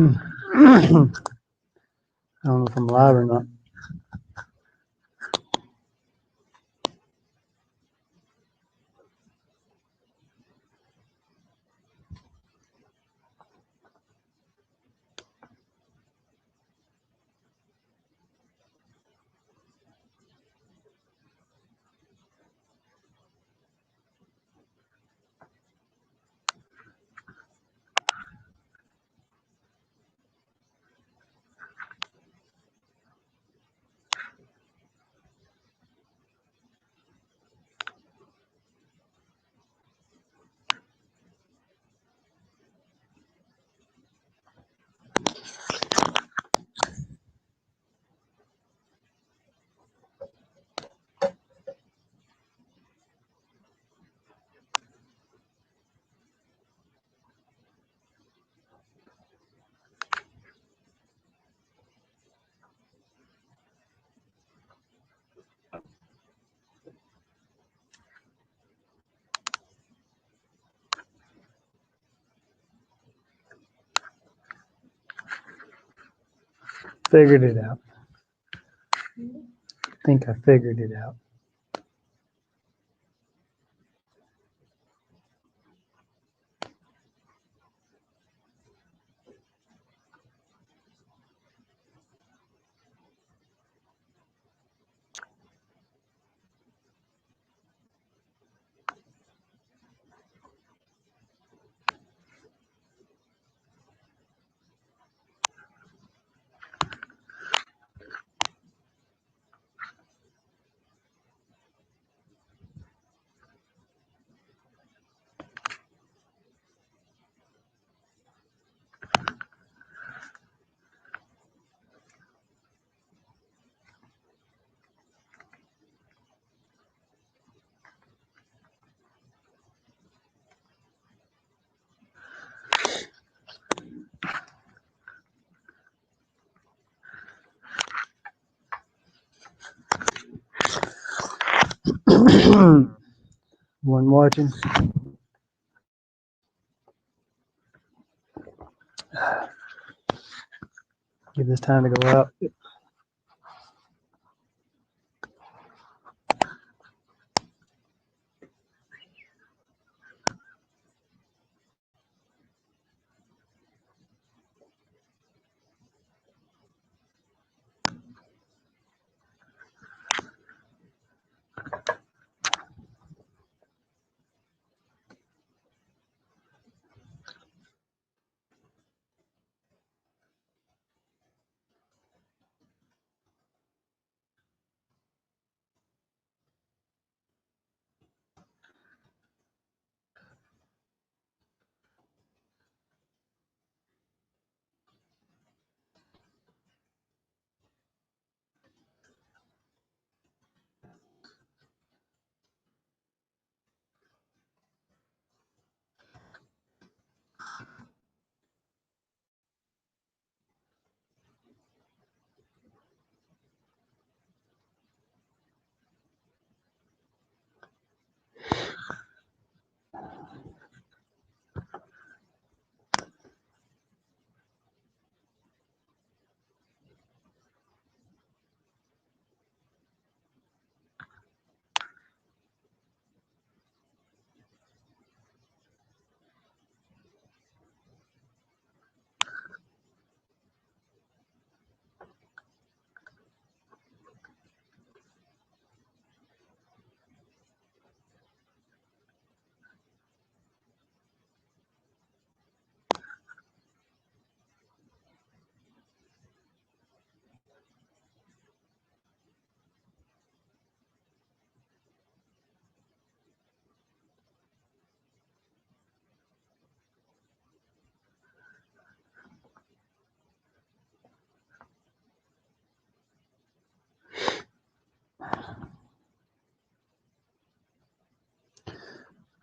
I don't know if I'm live or not. Figured it out. I think I figured it out. One watching. Give this time to go out.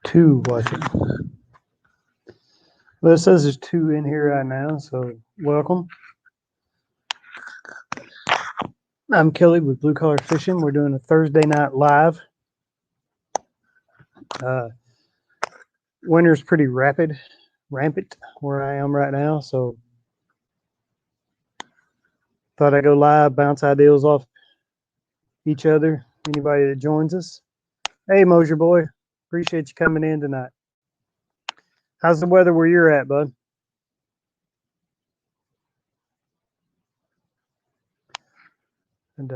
Two watching. Well, it says there's two in here right now, so welcome. I'm Kelly with Blue Collar Fishing. We're doing a Thursday night live. Winter's pretty rampant where I am right now, so Thought I'd go live, bounce ideas off each other. Anybody that joins us. Hey, Mosier boy. Appreciate you coming in tonight. How's the weather where you're at, bud? And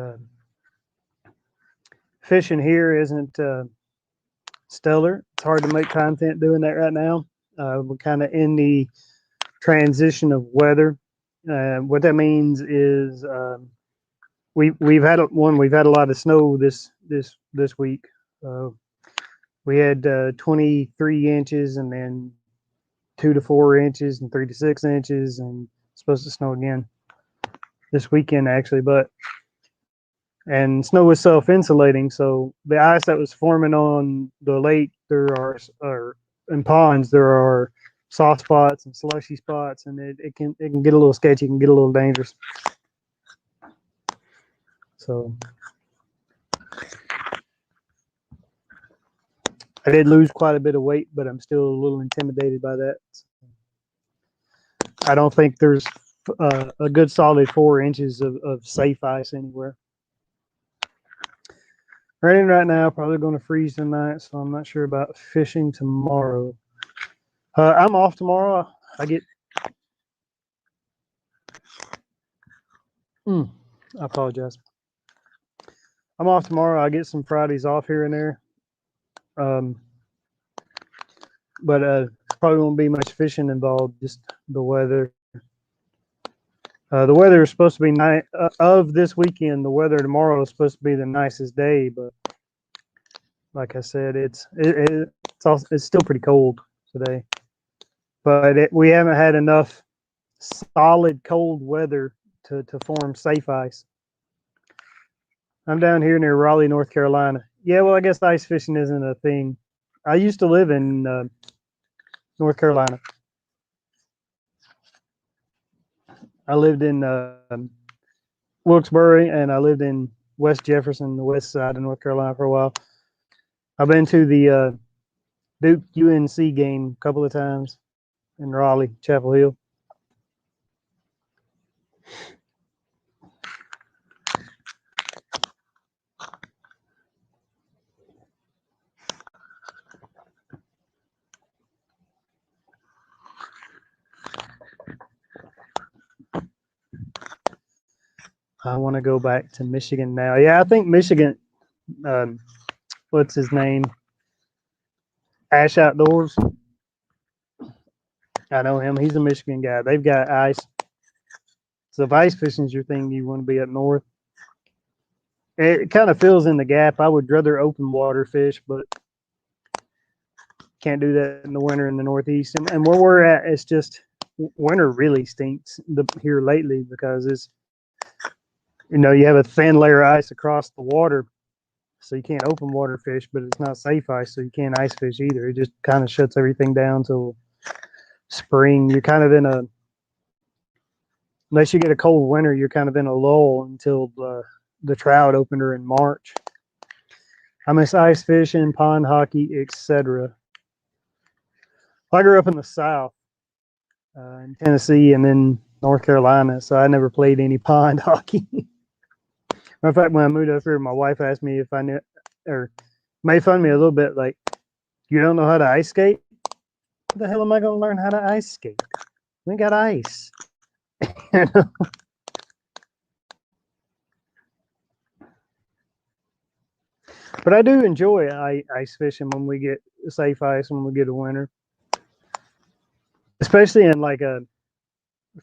fishing here isn't stellar. It's hard to make content doing that right now. We're kind of in the transition of weather. What that means is we've had a lot of snow this week. We had 23 inches, and then 2 to 4 inches, and 3 to 6 inches, and it's supposed to snow again this weekend actually. And snow is self-insulating, so the ice that was forming on the lake, or in ponds, there are soft spots and slushy spots, and it can get a little sketchy, it can get a little dangerous. So I did lose quite a bit of weight, but I'm still a little intimidated by that. I don't think there's a good solid 4 inches of safe ice anywhere. Raining right now, probably going to freeze tonight, so I'm not sure about fishing tomorrow. I'm off tomorrow. I apologize. I'm off tomorrow. I get some Fridays off here and there. But probably won't be much fishing involved, just the weather. The weather is supposed to be nice of this weekend. The weather tomorrow is supposed to be the nicest day, but like I said, it's still pretty cold today. But we haven't had enough solid cold weather to form safe ice. I'm down here near Raleigh, North Carolina. Yeah, well, I guess ice fishing isn't a thing. I used to live in North Carolina. I lived in Wilkes-Barre, and I lived in West Jefferson, the west side of North Carolina, for a while. I've been to the Duke UNC game a couple of times in Raleigh, Chapel Hill. I want to go back to Michigan now. Yeah, I think Michigan, what's his name? Ash Outdoors. I know him. He's a Michigan guy. They've got ice. So if ice fishing is your thing, you want to be up north. It kind of fills in the gap. I would rather open water fish, but can't do that in the winter in the Northeast. And where we're at, it's just winter really stinks here lately, because it's, you have a thin layer of ice across the water, so you can't open water fish, but it's not safe ice, so you can't ice fish either. It just kind of shuts everything down till spring. You're kind of in a, unless you get a cold winter, you're kind of in a lull until the trout opener in March. I miss ice fishing, pond hockey, etc. I grew up in the South, in Tennessee and then North Carolina, so I never played any pond hockey. Matter of fact, when I moved up here, my wife asked me if I knew, or made fun of me a little bit, like, you don't know how to ice skate? What the hell am I going to learn how to ice skate? We got ice. But I do enjoy ice fishing when we get safe ice, when we get a winter. Especially in like a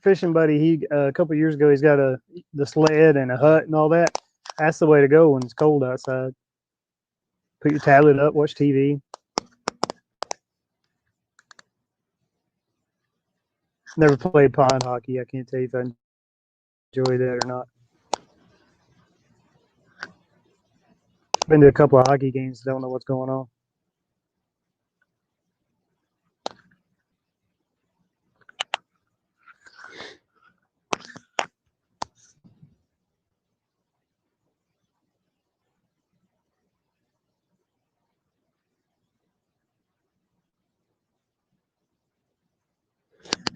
fishing buddy, he a couple of years ago, he's got the sled and a hut and all that. That's the way to go when it's cold outside. Put your tablet up, watch TV. Never played pond hockey. I can't tell you if I enjoy that or not. Been to a couple of hockey games. Don't know what's going on.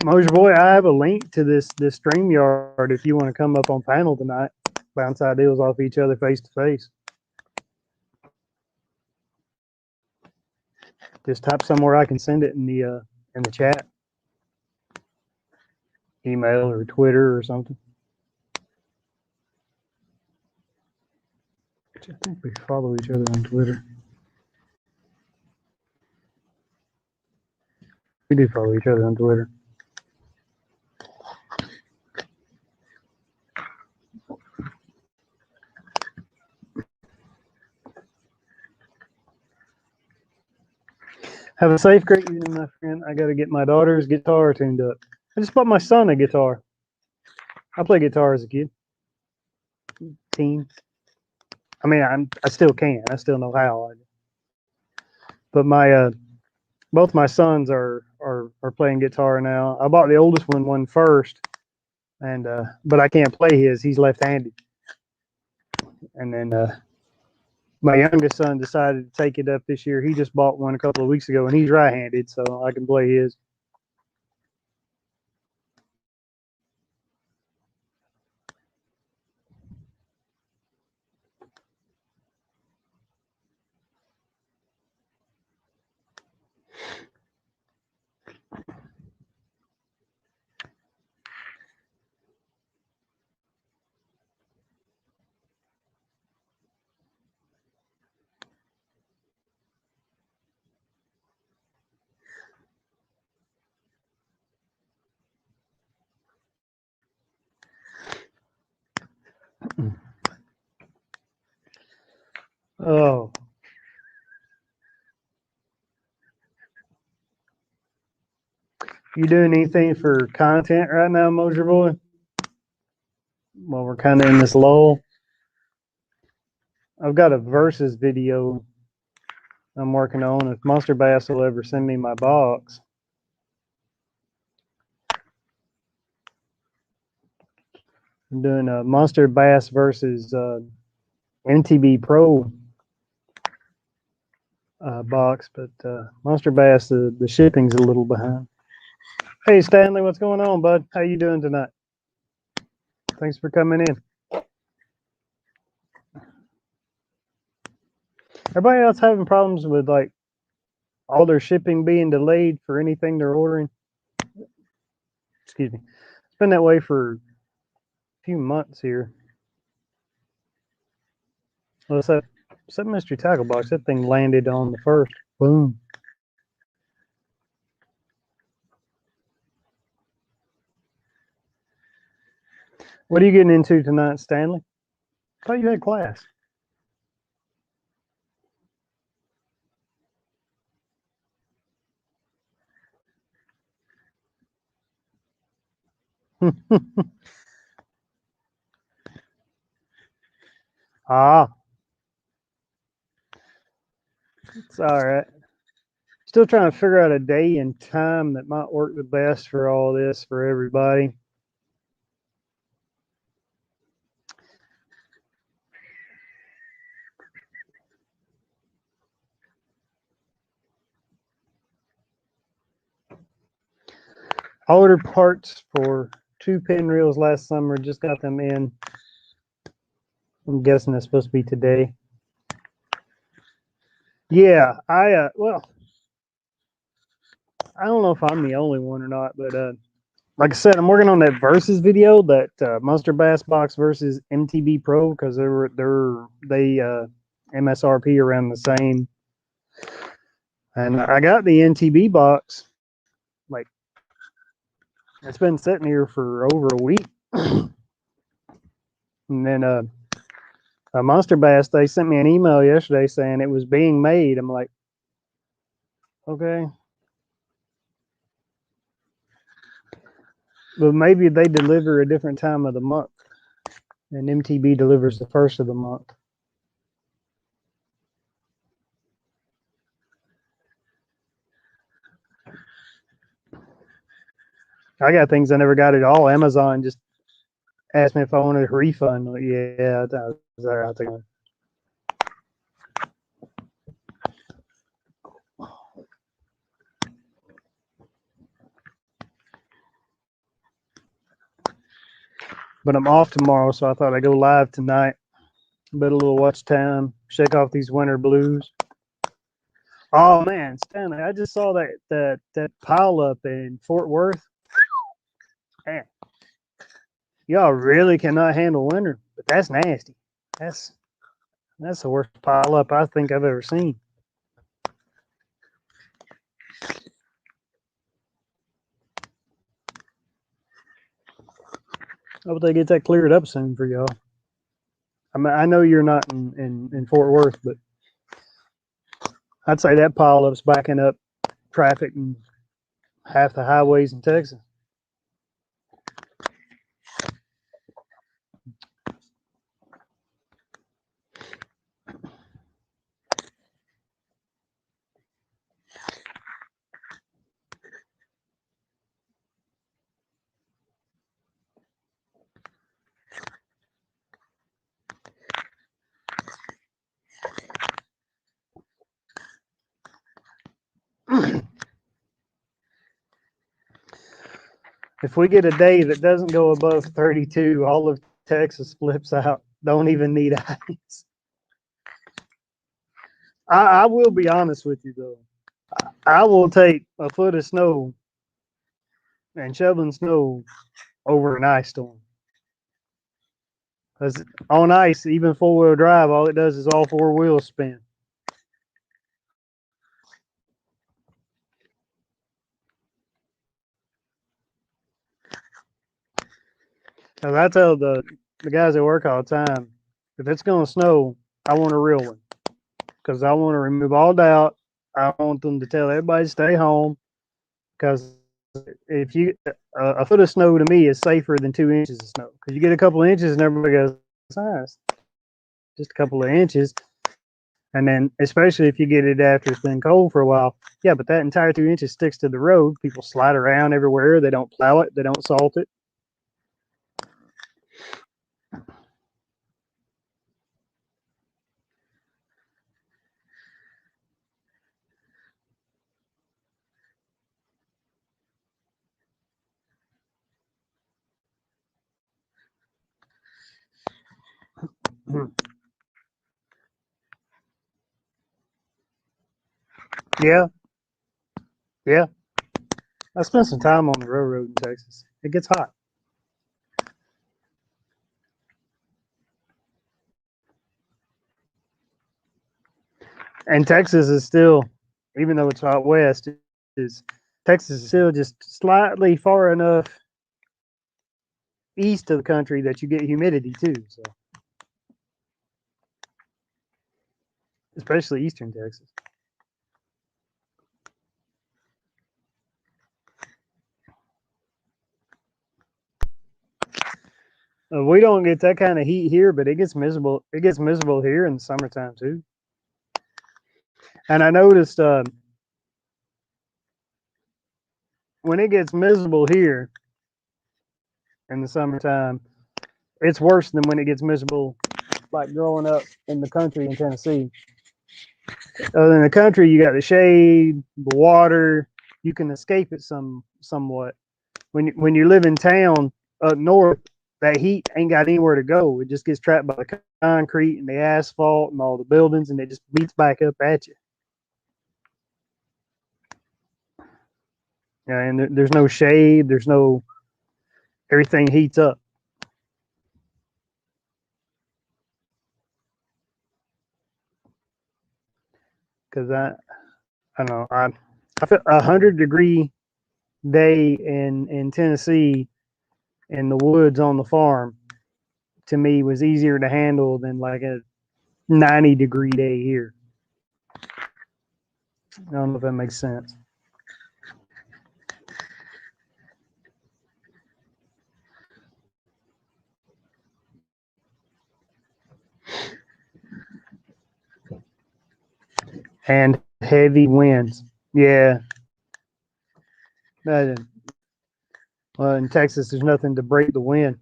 Moser Boy, I have a link to this StreamYard if you want to come up on panel tonight. Bounce ideas off each other face to face. Just type somewhere I can send it in the chat, email or Twitter or something. I think we follow each other on Twitter. We do follow each other on Twitter. Have a safe, great evening, my friend. I got to get my daughter's guitar tuned up. I just bought my son a guitar. I played guitar as a kid. Teen. I mean, I still can. I still know how. But my both my sons are playing guitar now. I bought the oldest one first, and but I can't play his. He's left-handed. And then my youngest son decided to take it up this year. He just bought one a couple of weeks ago, and he's right-handed, so I can play his. Oh. You doing anything for content right now, Moser Boy? Well, we're kind of in this lull. I've got a versus video I'm working on. If Monster Bass will ever send me my box. I'm doing a Monster Bass versus MTB Pro box, but Monster Bass, the shipping's a little behind. Hey, Stanley, what's going on, bud? How you doing tonight? Thanks for coming in. Everybody else having problems with like all their shipping being delayed for anything they're ordering? Excuse me. It's been that way for a few months here. Well, it's that mystery tackle box. That thing landed on the first. Boom. What are you getting into tonight, Stanley? I thought you had class. Ah, it's all right. Still trying to figure out a day and time that might work the best for all this for everybody. I ordered parts for 2 pin reels last summer. Just got them in. I'm guessing it's supposed to be today. Yeah, well, I don't know if I'm the only one or not, but like I said, I'm working on that versus video, that Monster Bass box versus MTB Pro, because they MSRP around the same. And I got the NTB box, like it's been sitting here for over a week. And then Monster Bass, they sent me an email yesterday saying it was being made. I'm like, okay. But maybe they deliver a different time of the month, and MTB delivers the first of the month. I got things I never got at all. Amazon just asked me if I wanted a refund. Like, yeah, I was there. I'll take it. but I'm off tomorrow, so I thought I'd go live tonight. Bet a little watch time, shake off these winter blues. Oh man, Stanley, I just saw that pile up in Fort Worth. Man, y'all really cannot handle winter, but that's nasty. That's the worst pile up I think I've ever seen. I hope they get that cleared up soon for y'all. I mean, I know you're not in Fort Worth, but I'd say that pile up's backing up traffic in half the highways in Texas. If we get a day that doesn't go above 32, all of Texas flips out. Don't even need ice. I will be honest with you though. I will take a foot of snow and shoveling snow over an ice storm. Because on ice, even four-wheel drive, all it does is all four wheels spin. As I tell the guys at work all the time, if it's going to snow, I want a real one. Because I want to remove all doubt. I want them to tell everybody to stay home. Because if you a foot of snow to me is safer than 2 inches of snow. Because you get a couple of inches and everybody goes, it's just a couple of inches. And then, especially if you get it after it's been cold for a while, yeah, but that entire 2 inches sticks to the road. People slide around everywhere. They don't plow it. They don't salt it. Yeah, yeah. I spent some time on the railroad in Texas. It gets hot. And Texas is still, even though it's out west, is Texas is still just slightly far enough east of the country that you get humidity too. So, especially eastern Texas. We don't get that kind of heat here, but it gets miserable. It gets miserable here in the summertime too. And I noticed when it gets miserable here in the summertime, it's worse than when it gets miserable like growing up in the country in Tennessee. In the country, you got the shade, the water. You can escape it somewhat. When you live in town up north, that heat ain't got anywhere to go. It just gets trapped by the concrete and the asphalt and all the buildings, and it just beats back up at you. Yeah, and there's no shade. There's no everything heats up. Because I don't know I feel 100-degree day in Tennessee in the woods on the farm to me was easier to handle than like a 90-degree day here. I don't know if that makes sense. And heavy winds. Yeah. Well, in Texas, there's nothing to break the wind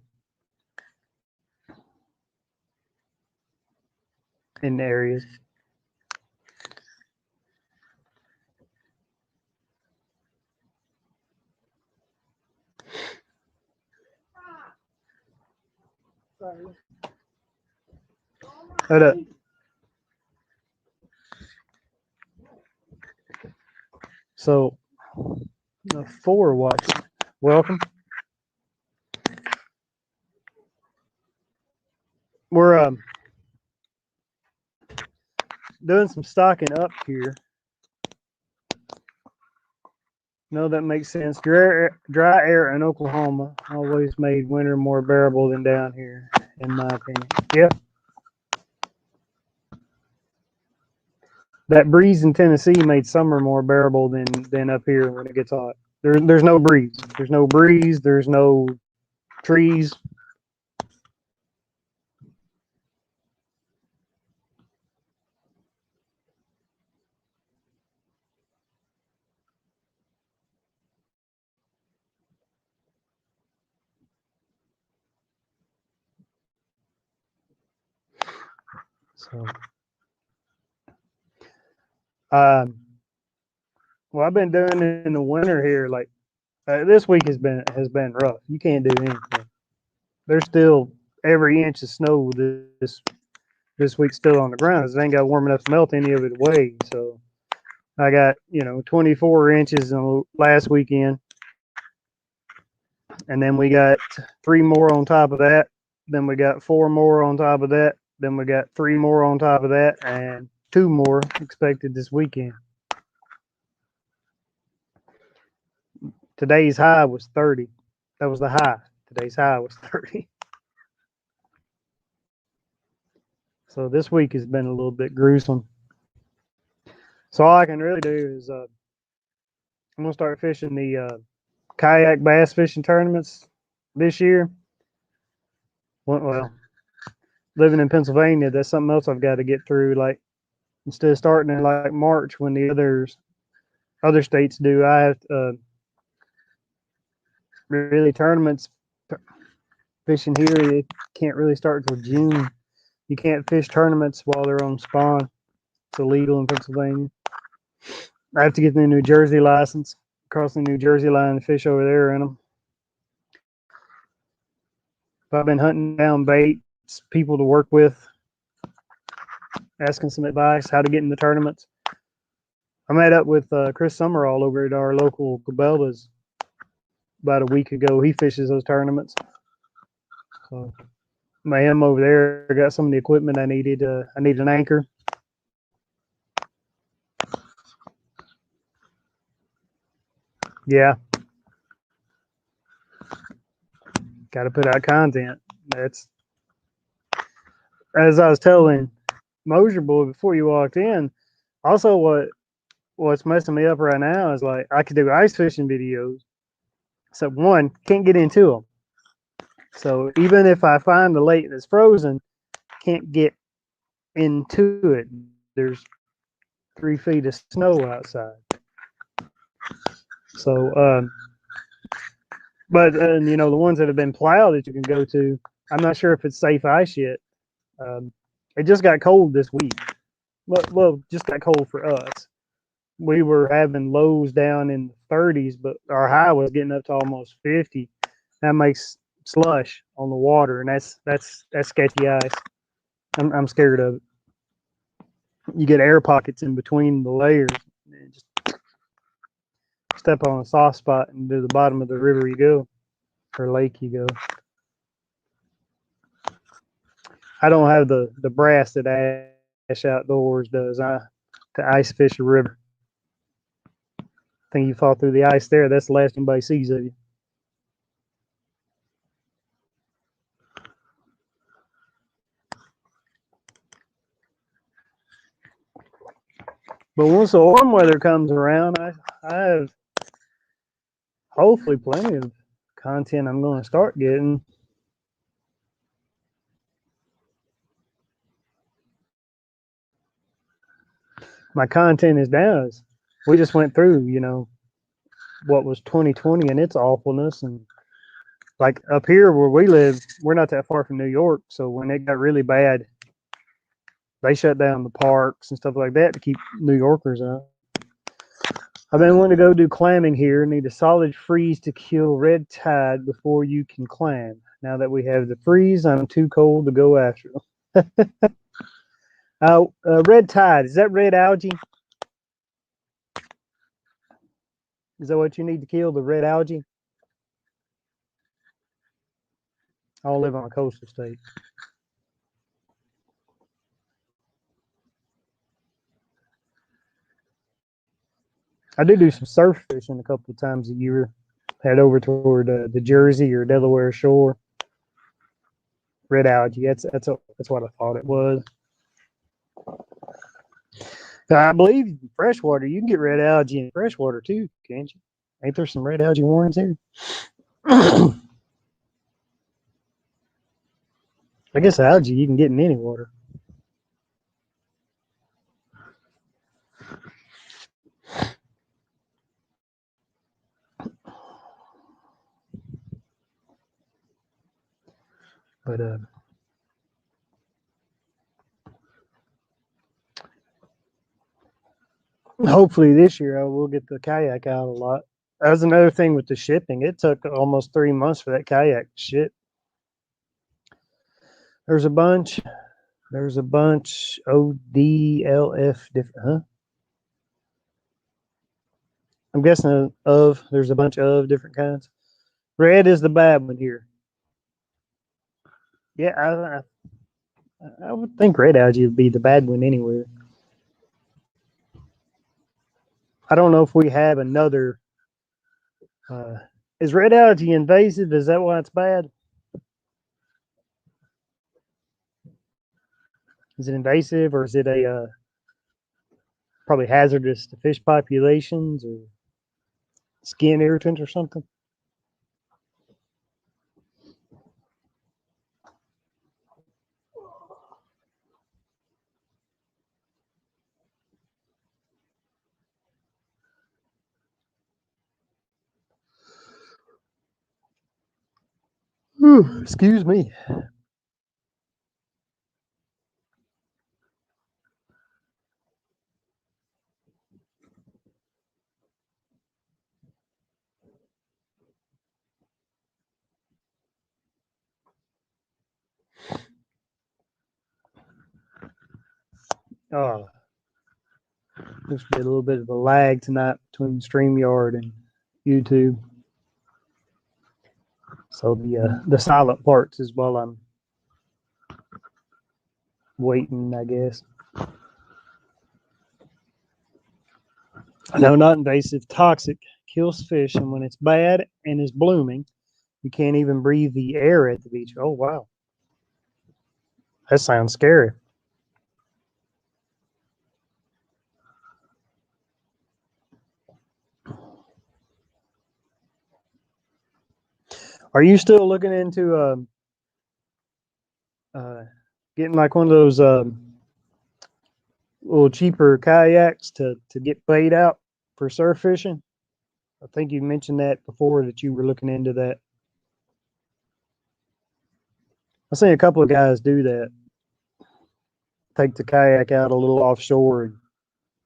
in the areas. Hold up. So, 4 watching. Welcome. We're doing some stocking up here. No, that makes sense. Dry air in Oklahoma always made winter more bearable than down here, in my opinion. Yeah. That breeze in Tennessee made summer more bearable than up here when it gets hot. There's no breeze. There's no breeze. There's no trees. So, well, I've been doing it in the winter here. Like this week has been rough. You can't do anything. There's still every inch of snow this week still on the ground. It ain't got warm enough to melt any of it away. So I got 24 inches last weekend, and then we got 3 more on top of that. Then we got 4 more on top of that. Then we got 3 more on top of that, and 2 more expected this weekend. Today's high was 30. That was the high. Today's high was 30. So this week has been a little bit gruesome. So all I can really do is I'm gonna start fishing the kayak bass fishing tournaments this year. Well, living in Pennsylvania, that's something else I've got to get through. Like instead of starting in like March when the other states do, I have to, really tournaments fishing here. You can't really start till June. You can't fish tournaments while they're on spawn. It's illegal in Pennsylvania. I have to get the New Jersey license, cross the New Jersey line and fish over there in them. I've been hunting down baits, people to work with, asking some advice how to get in the tournaments. I met up with Chris Summerall over at our local Cabela's about a week ago. He fishes those tournaments. So I am over there. I got some of the equipment I needed. I need an anchor. Yeah. Got to put out content. That's, as I was telling Mosier Boy before you walked in, also what's messing me up right now is like I could do ice fishing videos. So one, can't get into them. So even if I find the lake that's frozen, can't get into it. There's 3 feet of snow outside. So, but the ones that have been plowed that you can go to, I'm not sure if it's safe ice yet. It just got cold this week. Well, just got cold for us. We were having lows down in the 30s, but our high was getting up to almost 50. That makes slush on the water, and that's sketchy ice. I'm scared of it. You get air pockets in between the layers, and just step on a soft spot and to the bottom of the river you go, or lake you go. I don't have the brass that Ash Outdoors does. To ice fish a river. I think you fall through the ice there. That's the last anybody sees of you. But once the warm weather comes around, I have hopefully plenty of content I'm going to start getting. My content is down. We just went through, what was 2020 and its awfulness. And like up here where we live, we're not that far from New York. So when it got really bad, they shut down the parks and stuff like that to keep New Yorkers out. I've been wanting to go do clamming here. Need a solid freeze to kill red tide before you can clam. Now that we have the freeze, I'm too cold to go after them. Red tide. Is that red algae? Is that what you need to kill, the red algae? I don't live on a coastal state. I do some surf fishing a couple of times a year. Head over toward the Jersey or Delaware shore. Red algae. That's what I thought it was. I believe in freshwater, you can get red algae in freshwater too, can't you? Ain't there some red algae warrens here? I guess algae you can get in any water. But hopefully this year I will get the kayak out a lot. That was another thing with the shipping. It took almost 3 months for that kayak to ship. There's a bunch. There's a bunch. ODLF different, huh? I'm guessing there's a bunch of different kinds. Red is the bad one here. Yeah, I would think red algae would be the bad one anywhere. I don't know if we have another. Is red algae invasive? Is that why it's bad? Is it invasive, or is it a probably hazardous to fish populations, or skin irritant, or something? Ooh, excuse me. Oh, there's been a little bit of a lag tonight between StreamYard and YouTube. So the silent parts is while I'm waiting, I guess. No, not invasive. Toxic. Kills fish, and when it's bad and is blooming, you can't even breathe the air at the beach. Oh wow, that sounds scary. Are you still looking into uh, getting like one of those little cheaper kayaks to get bait out for surf fishing? I think you mentioned that before that you were looking into that. I've seen a couple of guys do that. Take the kayak out a little offshore and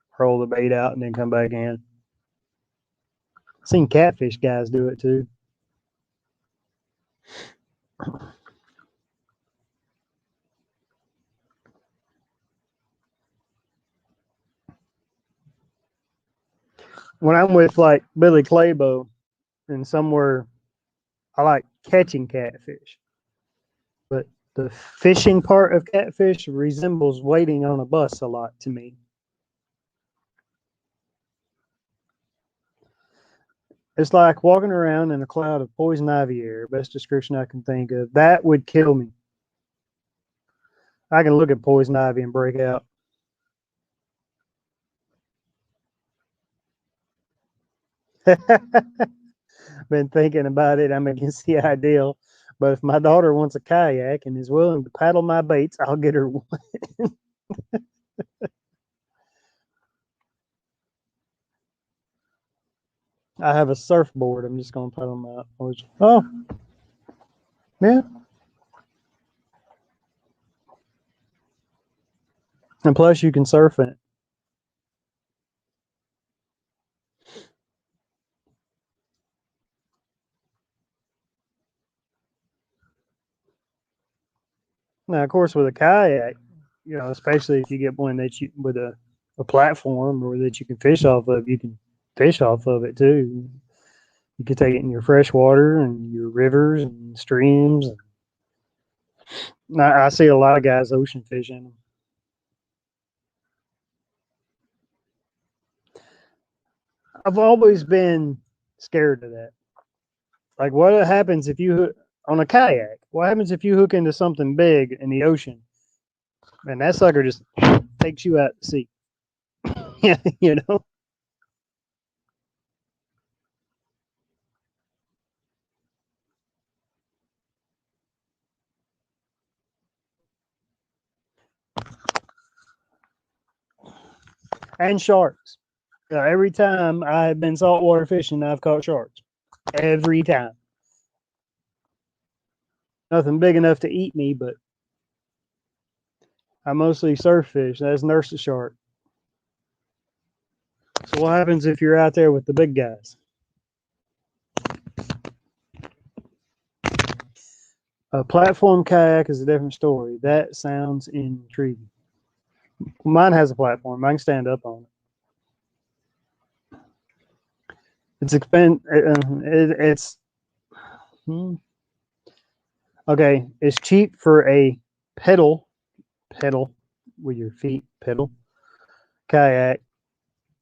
hurl the bait out and then come back in. I've seen catfish guys do it too. When I'm with like Billy Claybo and somewhere, I like catching catfish, but the fishing part of catfish resembles waiting on a bus a lot to me. It's like walking around in a cloud of poison ivy air. Best description I can think of. That would kill me. I can look at poison ivy and break out. Been thinking about it. I'm against the ideal, but if my daughter wants a kayak and is willing to paddle my baits, I'll get her one. I have a surfboard. I'm just gonna paddle them out. Oh, yeah. And plus, you can surf in it. Now, of course, with a kayak, especially if you get one that you with a platform or that you can fish off of, you can fish off of it too. You can take it in your freshwater and your rivers and streams. And I see a lot of guys ocean fishing. I've always been scared of that. Like, what happens if you on a kayak? What happens if you hook into something big in the ocean and that sucker just takes you out to sea? Yeah, and sharks. Every time I've been saltwater fishing, I've caught sharks. Every time. Nothing big enough to eat me, but I mostly surf fish. That's nurse a shark. So what happens if you're out there with the big guys? A platform kayak is a different story. That sounds intriguing. Mine has a platform. I can stand up on it. It's it's okay. It's cheap for a pedal with your feet pedal kayak.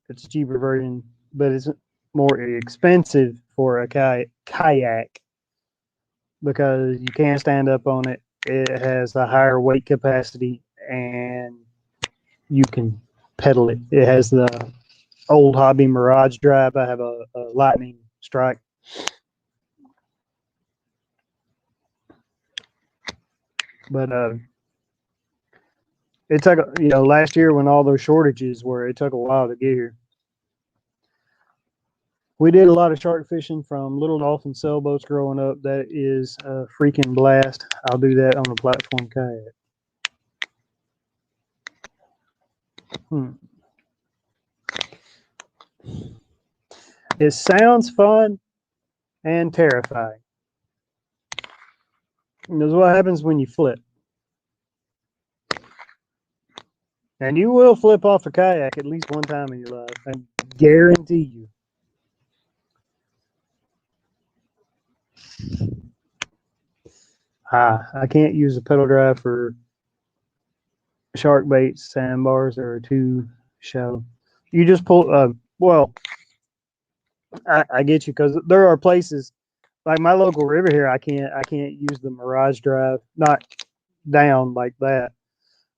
It's a cheaper version, but it's more expensive for a kayak because you can't stand up on it. It has a higher weight capacity and you can pedal it. It has the old hobby Mirage drive. I have a Lightning Strike. But it took, last year when all those shortages were, it took a while to get here. We did a lot of shark fishing from little dolphin sailboats growing up. That is a freaking blast. I'll do that on a platform kayak. It sounds fun and terrifying. Because what happens when you flip? And you will flip off a kayak at least one time in your life. I guarantee you. I can't use a pedal drive for shark baits. Sandbars are too shallow. You just pull. Well, I get you because there are places like my local river here. I can't use the Mirage drive. Not down like that.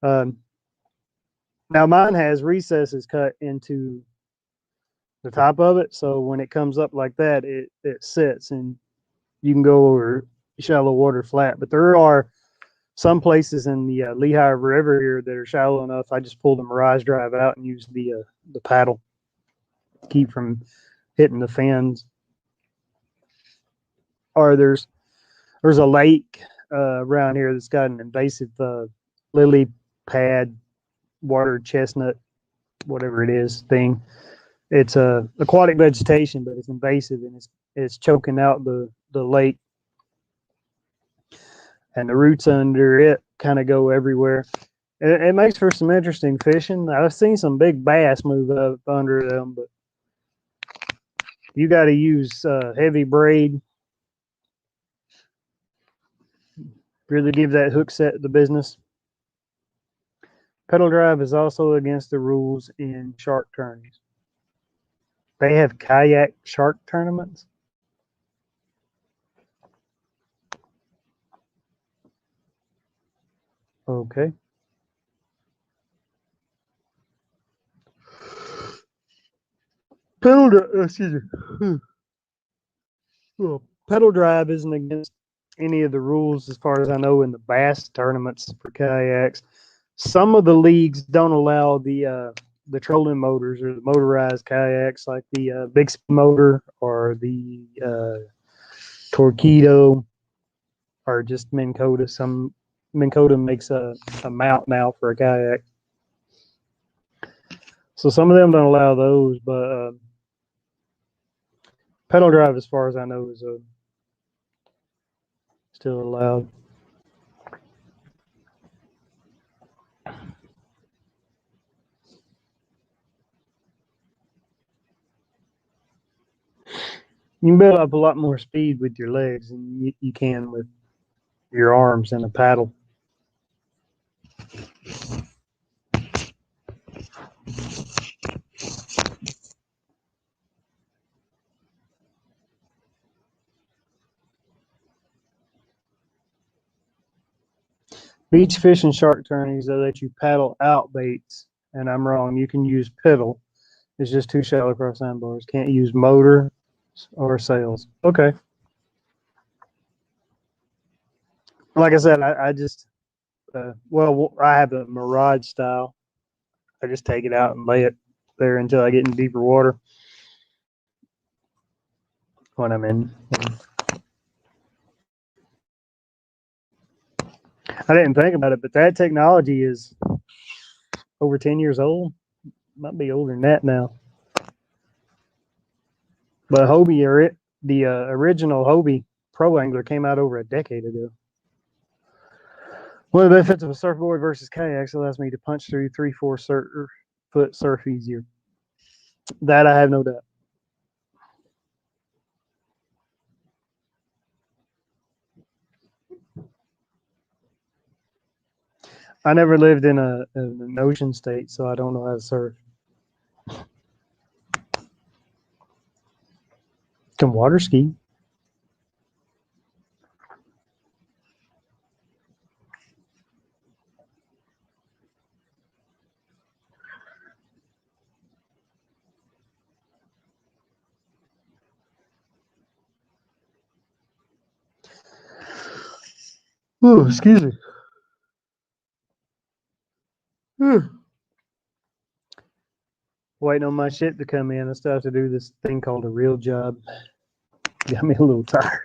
Now mine has recesses cut into the top of it, so when it comes up like that, it sits and you can go over shallow water flat. But there are some places in the Lehigh River here that are shallow enough. I just pull the Mirage drive out and use the paddle to keep from hitting the fins. Or there's a lake around here that's got an invasive lily pad, water chestnut, whatever it is thing. It's a aquatic vegetation, but it's invasive and it's choking out the lake, and the roots under it kind of go everywhere. It makes for some interesting fishing. I've seen some big bass move up under them, but you got to use heavy braid. Really give that hook set the business. Pedal drive is also against the rules in shark tourneys. They have kayak shark tournaments. Okay. Excuse me. Well, pedal drive isn't against any of the rules as far as I know in the bass tournaments for kayaks. Some of the leagues don't allow the trolling motors or the motorized kayaks like the Bixby motor or the Torpedo or just Minn Kota. Some Minn Kota makes a mount now for a kayak. So some of them don't allow those, but pedal drive, as far as I know, is still allowed. You can build up a lot more speed with your legs than you can with your arms and a paddle. Beach fish and shark tourneys, they let you paddle out baits, and I'm wrong. You can use piddle. It's just too shallow across sandbars. Can't use motor or sails. Okay. Like I said, I just, well, I have a Mirage style. I just take it out and lay it there until I get in deeper water when I'm in. I didn't think about it, but that technology is over 10 years old. Might be older than that now. But Hobie, the original Hobie Pro Angler came out over a decade ago. One of the benefits of a surfboard versus kayaks allows me to punch through 3-4 foot surf easier. That I have no doubt. I never lived in an ocean state, so I don't know how to surf. Can water ski. Oh, excuse me. Waiting on my ship to come in. I still have to do this thing called a real job. Got me a little tired.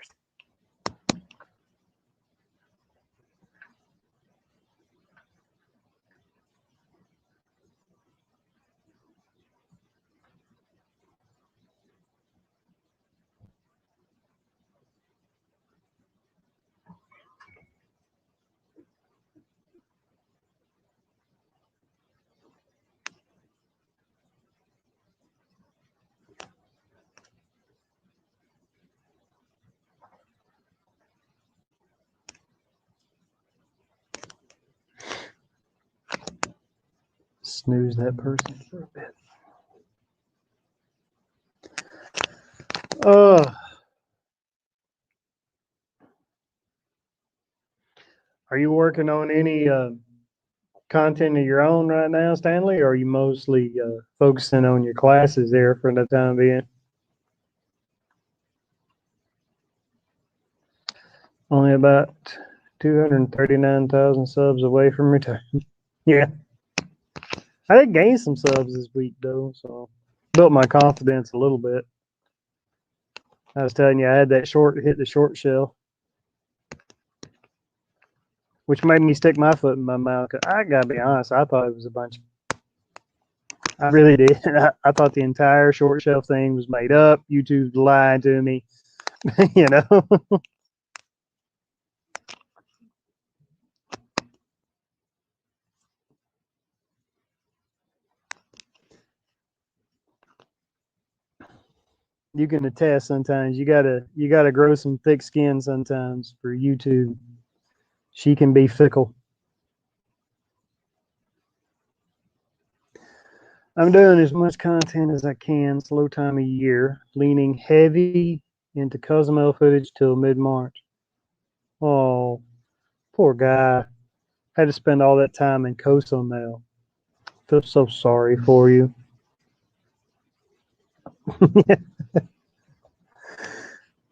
Snooze that person for a bit. Are you working on any content of your own right now, Stanley, or are you mostly focusing on your classes there for the time being? Only about 239,000 subs away from retirement. Yeah. I did gain some subs this week, though, so built my confidence a little bit. I was telling you, I had that hit the short shell, which made me stick my foot in my mouth. Cause I gotta be honest, I thought it was a bunch of, I really did. I thought the entire short shell thing was made up. YouTube's lying to me, you know. You can attest sometimes you gotta grow some thick skin sometimes for YouTube. She can be fickle. I'm doing as much content as I can, slow time of year, leaning heavy into Cozumel footage till mid-March. Oh, poor guy. Had to spend all that time in Cozumel. Feel so sorry for you.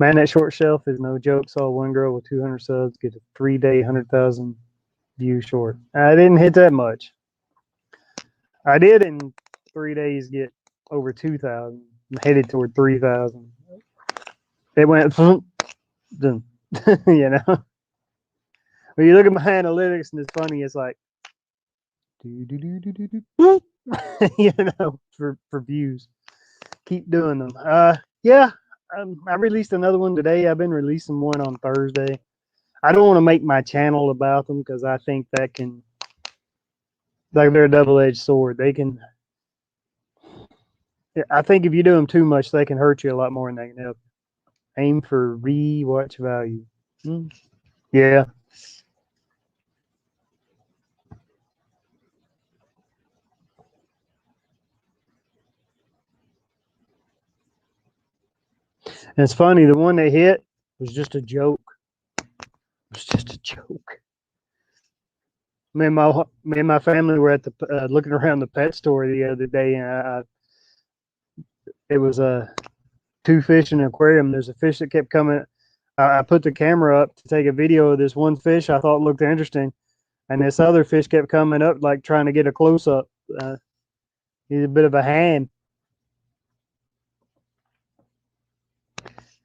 Man, that short shelf is no joke. Saw one girl with 200 subs get a 3-day 100,000 view short. I didn't hit that much. I did in 3 days get over 2,000. Headed toward 3,000. It went, you know. When you look at my analytics and it's funny, it's like, you know, for views. Keep doing them. Yeah, I released another one today. I've been releasing one on Thursday. I don't want to make my channel about them because I think that can, like, they're a double-edged sword. They can, I think if you do them too much, they can hurt you a lot more than they can help. Aim for rewatch value. Yeah. And it's funny, the one that hit was just a joke. It was just a joke. Me and my family were at the looking around the pet store the other day, and it was a two fish in an aquarium. There's a fish that kept coming. I put the camera up to take a video of this one fish I thought looked interesting, and this other fish kept coming up like trying to get a close up. He's a bit of a hand.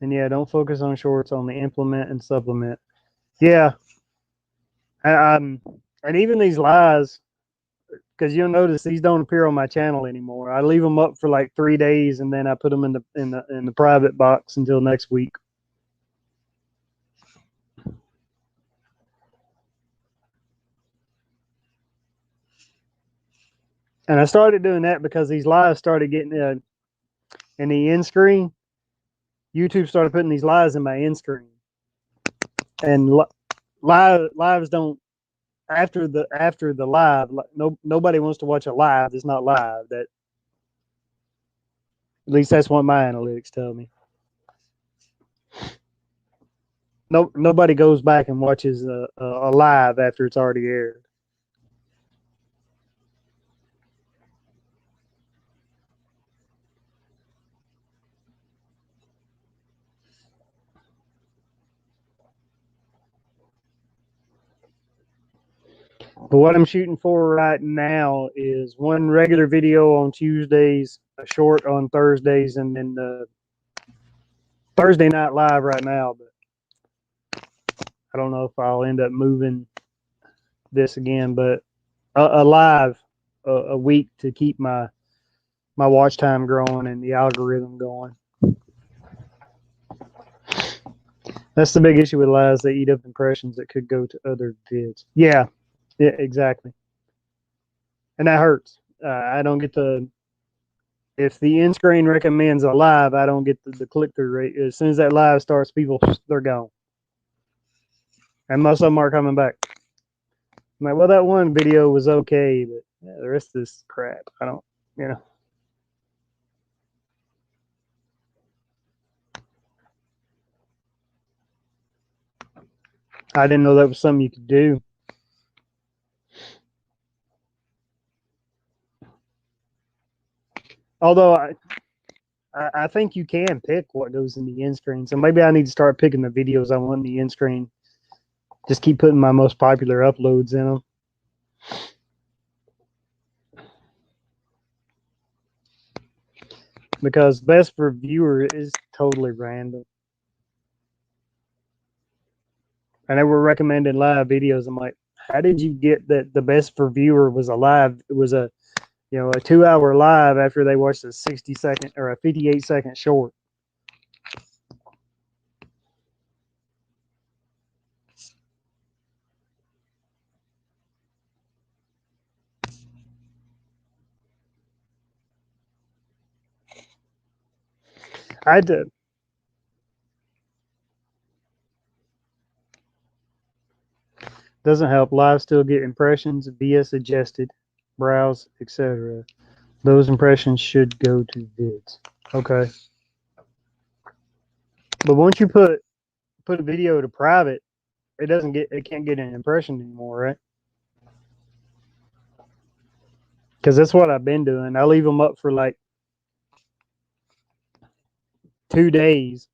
And yeah, don't focus on shorts, only implement and supplement. Yeah, and even these lies, because you'll notice these don't appear on my channel anymore. I leave them up for like 3 days, and then I put them in the private box until next week. And I started doing that because these lives started getting in the end screen. YouTube started putting these lives in my end screen, and lives don't after the live. Nobody wants to watch a live that's not live. That at least that's what my analytics tell me. Nobody goes back and watches a live after it's already aired. But what I'm shooting for right now is one regular video on Tuesdays, a short on Thursdays, and then the Thursday night live right now. But I don't know if I'll end up moving this again. But a live a week to keep my watch time growing and the algorithm going. That's the big issue with lives. They eat up impressions that could go to other vids. Yeah, exactly. And that hurts. I don't get the if the end screen recommends a live, I don't get the click through rate. As soon as that live starts, people they're gone, and most of them are coming back. I'm like, well, that one video was okay, but yeah, the rest of this crap, I don't, you know. I didn't know that was something you could do. Although I think you can pick what goes in the end screen. So maybe I need to start picking the videos I want in the end screen. Just keep putting my most popular uploads in them. Because best for viewer is totally random. And they were recommending live videos. I'm like, how did you get that the best for viewer was a live? It was a 2-hour live after they watched a 60-second or a 58-second short. I had to. Doesn't help. Live still get impressions via suggested, browse, etc. Those impressions should go to vids. Okay. But once you put a video to private, it can't get an impression anymore, right? Because that's what I've been doing. I leave them up for like 2 days,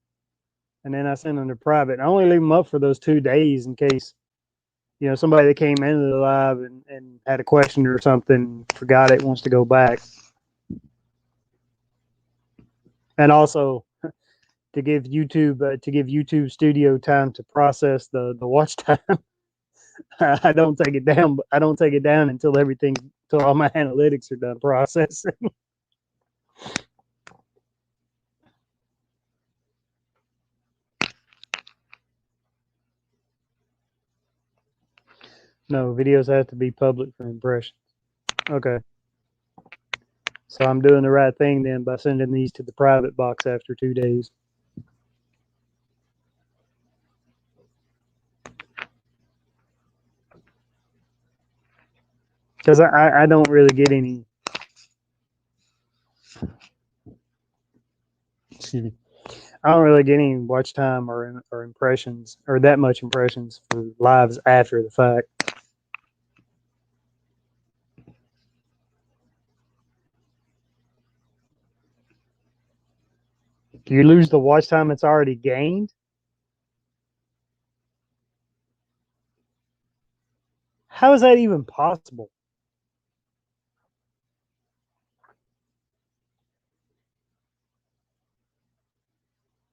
and then I send them to private. I only leave them up for those 2 days in case somebody that came into the live and had a question or something, forgot it, wants to go back. And also to give YouTube Studio time to process the watch time. I don't take it down. I don't take it down until all my analytics are done processing. No, videos have to be public for impressions. Okay. So I'm doing the right thing then by sending these to the private box after 2 days. because I don't really get any. Excuse me. I don't really get any watch time or impressions or that much impressions for lives after the fact. You lose the watch time it's already gained. How is that even possible?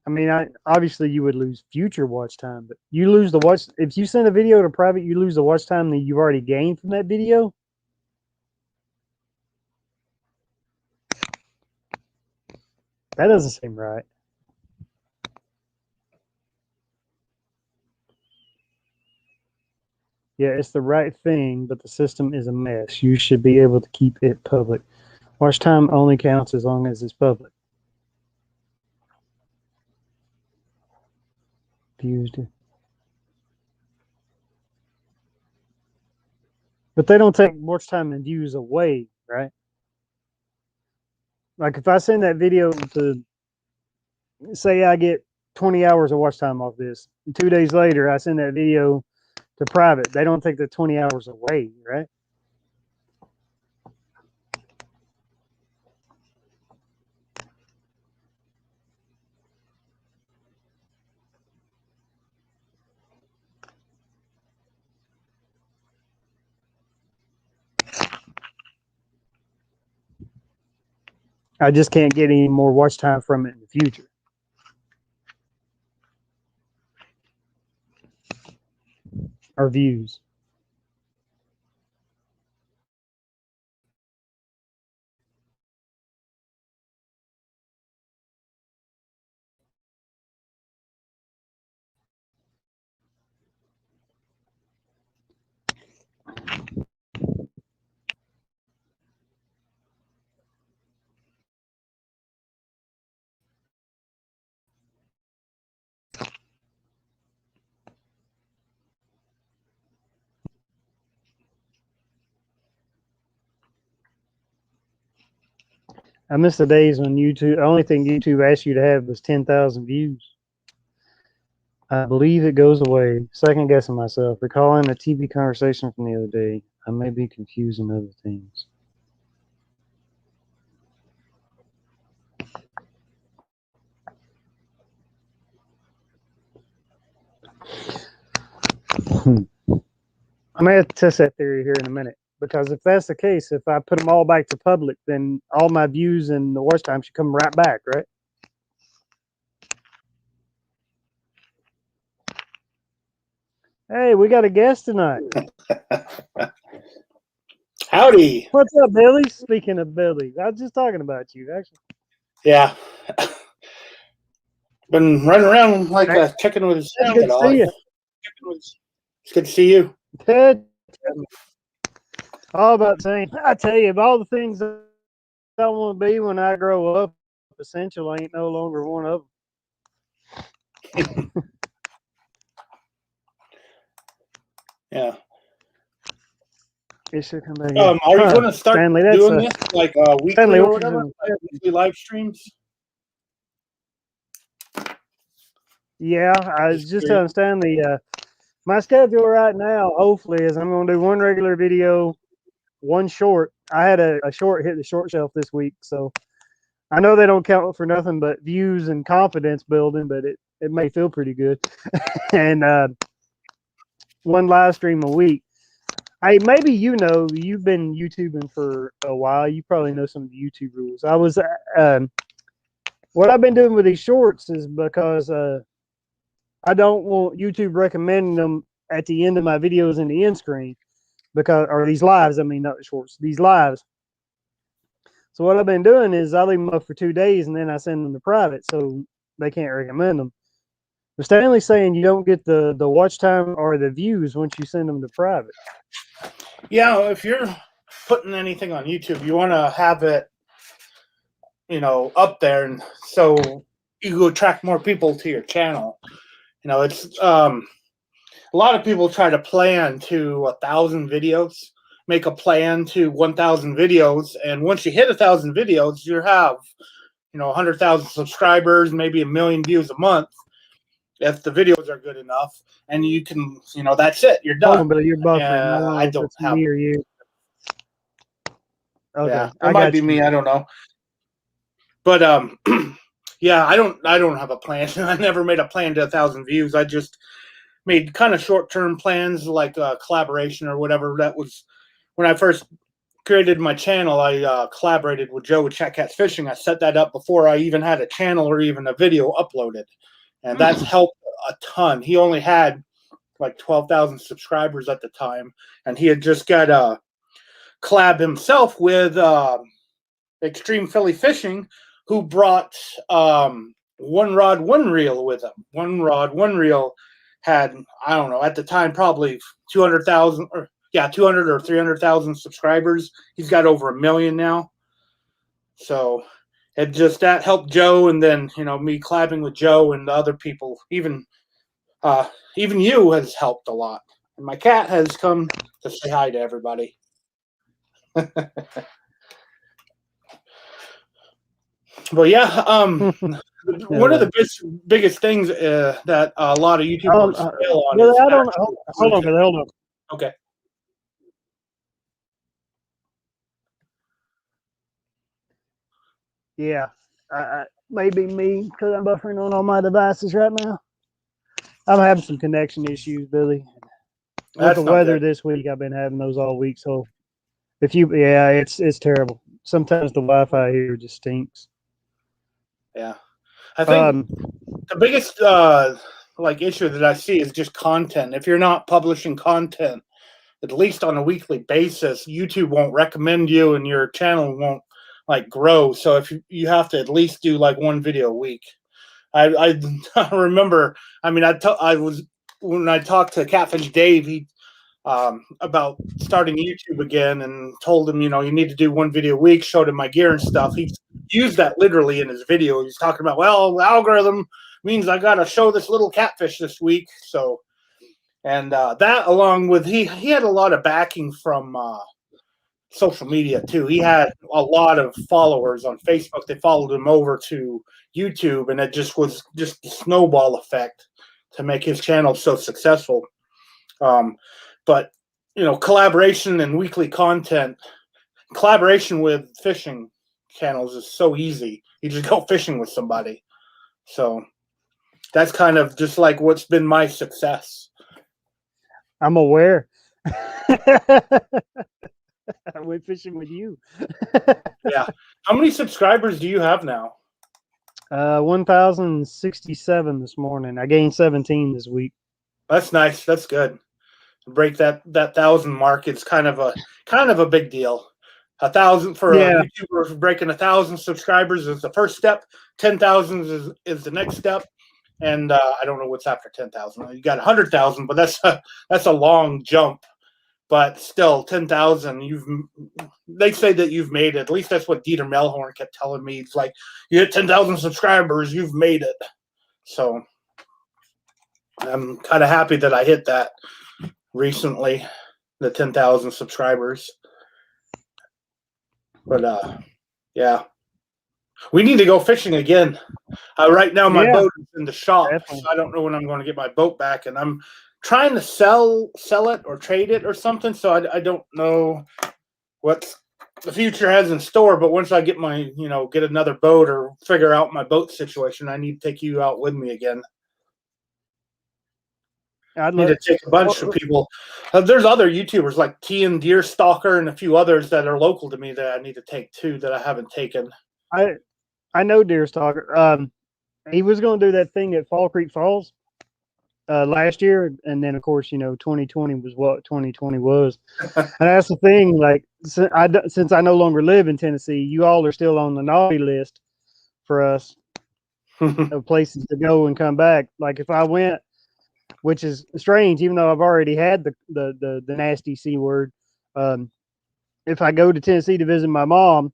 I mean, obviously you would lose future watch time, but you lose the watch. If you send a video to private, you lose the watch time that you've already gained from that video. That doesn't seem right. Yeah, it's the right thing, but the system is a mess. You should be able to keep it public. Watch time only counts as long as it's public. Views do. But they don't take watch time and views away, right? Like if I send that video to, say I get 20 hours of watch time off this, and 2 days later I send that video to private, they don't take the 20 hours away, right? I just can't get any more watch time from it in the future. Or views. I miss the days when YouTube, the only thing YouTube asked you to have was 10,000 views. I believe it goes away. Second guessing myself. Recalling a TV conversation from the other day. I may be confusing other things. I may have to test that theory here in a minute. Because if that's the case, if I put them all back to public, then all my views and the watch time should come right back, right? Hey, we got a guest tonight. Howdy. What's up, Billy? Speaking of Billy, I was just talking about you, actually. Yeah. Been running around like a chicken with his Good to see you. It's good to see you. Good. All about saying, I tell you, of all the things that I want to be when I grow up, essential ain't no longer one of them. Yeah. It should come back. Are you going to start Stanley, doing this like weekly Stanley, or whatever? Like weekly live streams? Yeah, I was just telling Stanley, my schedule right now, hopefully, is I'm going to do one regular video, one short. I had a short hit the short shelf this week, so I know they don't count for nothing but views and confidence building, but it may feel pretty good. And one live stream a week. Hey, maybe you've been YouTubing for a while. You probably know some of the YouTube rules. I was what I've been doing with these shorts is because I don't want YouTube recommending them at the end of my videos in the end screen, or these lives. I mean, not the shorts, these lives. So what I've been doing is I leave them up for 2 days and then I send them to private, so they can't recommend them. But Stanley's saying you don't get the watch time or the views once you send them to private. Yeah, if you're putting anything on YouTube, you want to have it, up there, and so you go attract more people to your channel. It's a lot of people try to plan to 1,000 videos, make a plan to 1,000 videos, and once you hit 1,000 videos, you have 100,000 subscribers, maybe 1 million views a month if the videos are good enough, and you can that's it, you're Hold done. on, Billy, you're buffering. I don't know I if don't it's have. me or you. Okay, Yeah, it I might got be you. me. I don't know, but yeah, I don't have a plan. I never made a plan to 1,000 views. I just made kind of short-term plans, like collaboration or whatever. That was when I first created my channel. I collaborated with Joe with Chat Cats Fishing. I set that up before I even had a channel or even a video uploaded, and that's helped a ton. He only had like 12,000 subscribers at the time, and he had just got a collab himself with Extreme Philly Fishing, who brought One Rod One Reel with him. One Rod One Reel had, I don't know, at the time probably 200,000 or 200 or 300,000 subscribers. He's got over 1 million now. So that helped Joe, and then me collabing with Joe and the other people, even you, has helped a lot. And my cat has come to say hi to everybody. But yeah, one of the biggest things that a lot of YouTubers fail on Billy, is I don't know. Hold on, Billy, hold on. Okay. Yeah, maybe me because I'm buffering on all my devices right now. I'm having some connection issues, Billy. With the weather this week, I've been having those all week. So it's terrible. Sometimes the Wi-Fi here just stinks. Yeah, I think the biggest issue that I see is just content. If you're not publishing content, at least on a weekly basis, YouTube won't recommend you, and your channel won't grow. So if you have to at least do one video a week. I remember. I mean, when I talked to Catfish Dave, he about starting YouTube again, and told him, you need to do 1 video a week. Showed him my gear and stuff. He used that literally in his video. He's talking about, well, the algorithm means I got to show this little catfish this week. So, and that along with he had a lot of backing from social media too. He had a lot of followers on Facebook. They followed him over to YouTube, and it just was a snowball effect to make his channel so successful. But collaboration and weekly content, collaboration with fishing channels is so easy. You just go fishing with somebody. So that's kind of just what's been my success. I'm aware. I went fishing with you. Yeah. How many subscribers do you have now? 1,067 this morning. I gained 17 this week. That's nice. That's good. Break that 1,000 mark. It's kind of a big deal. 1,000 for a YouTuber breaking 1,000 subscribers is the first step. 10,000 is the next step, and I don't know what's after 10,000. You got 100,000, but that's a long jump. But still, 10,000. They say that you've made it. At least that's what Dieter Melhorn kept telling me. It's like, you hit 10,000 subscribers, you've made it. So I'm kind of happy that I hit that recently, the 10,000 subscribers. But yeah, we need to go fishing again. Right now, my boat is in the shop. So I don't know when I'm going to get my boat back, and I'm trying to sell it or trade it or something. So I don't know what the future has in store. But once I get my get another boat or figure out my boat situation, I need to take you out with me again. I need to take a bunch of people. There's other YouTubers like T and Deer Stalker and a few others that are local to me that I need to take too, that I haven't taken. I know Deer Stalker. He was going to do that thing at Fall Creek Falls last year, and then of course 2020 was what 2020 was. And that's the thing. Since I no longer live in Tennessee, you all are still on the naughty list for us of places to go and come back. Like if I went, which is strange, even though I've already had the nasty C word. If I go to Tennessee to visit my mom,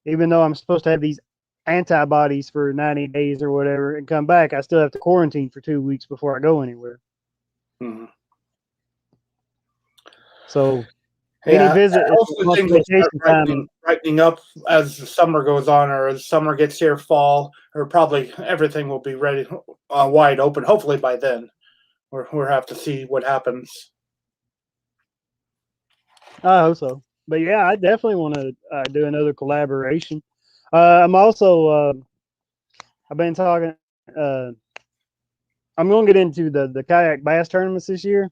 even though I'm supposed to have these antibodies for 90 days or whatever and come back, I still have to quarantine for 2 weeks before I go anywhere. Mm-hmm. So Any Yeah, visit is hopefully on things will start vacation time. brightening up as the summer goes on, or as summer gets here, fall, or probably everything will be ready, wide open. Hopefully by then, we'll have to see what happens. I hope so. But yeah, I definitely want to do another collaboration. I'm also I've been talking. Uh, I'm going to get into the kayak bass tournaments this year.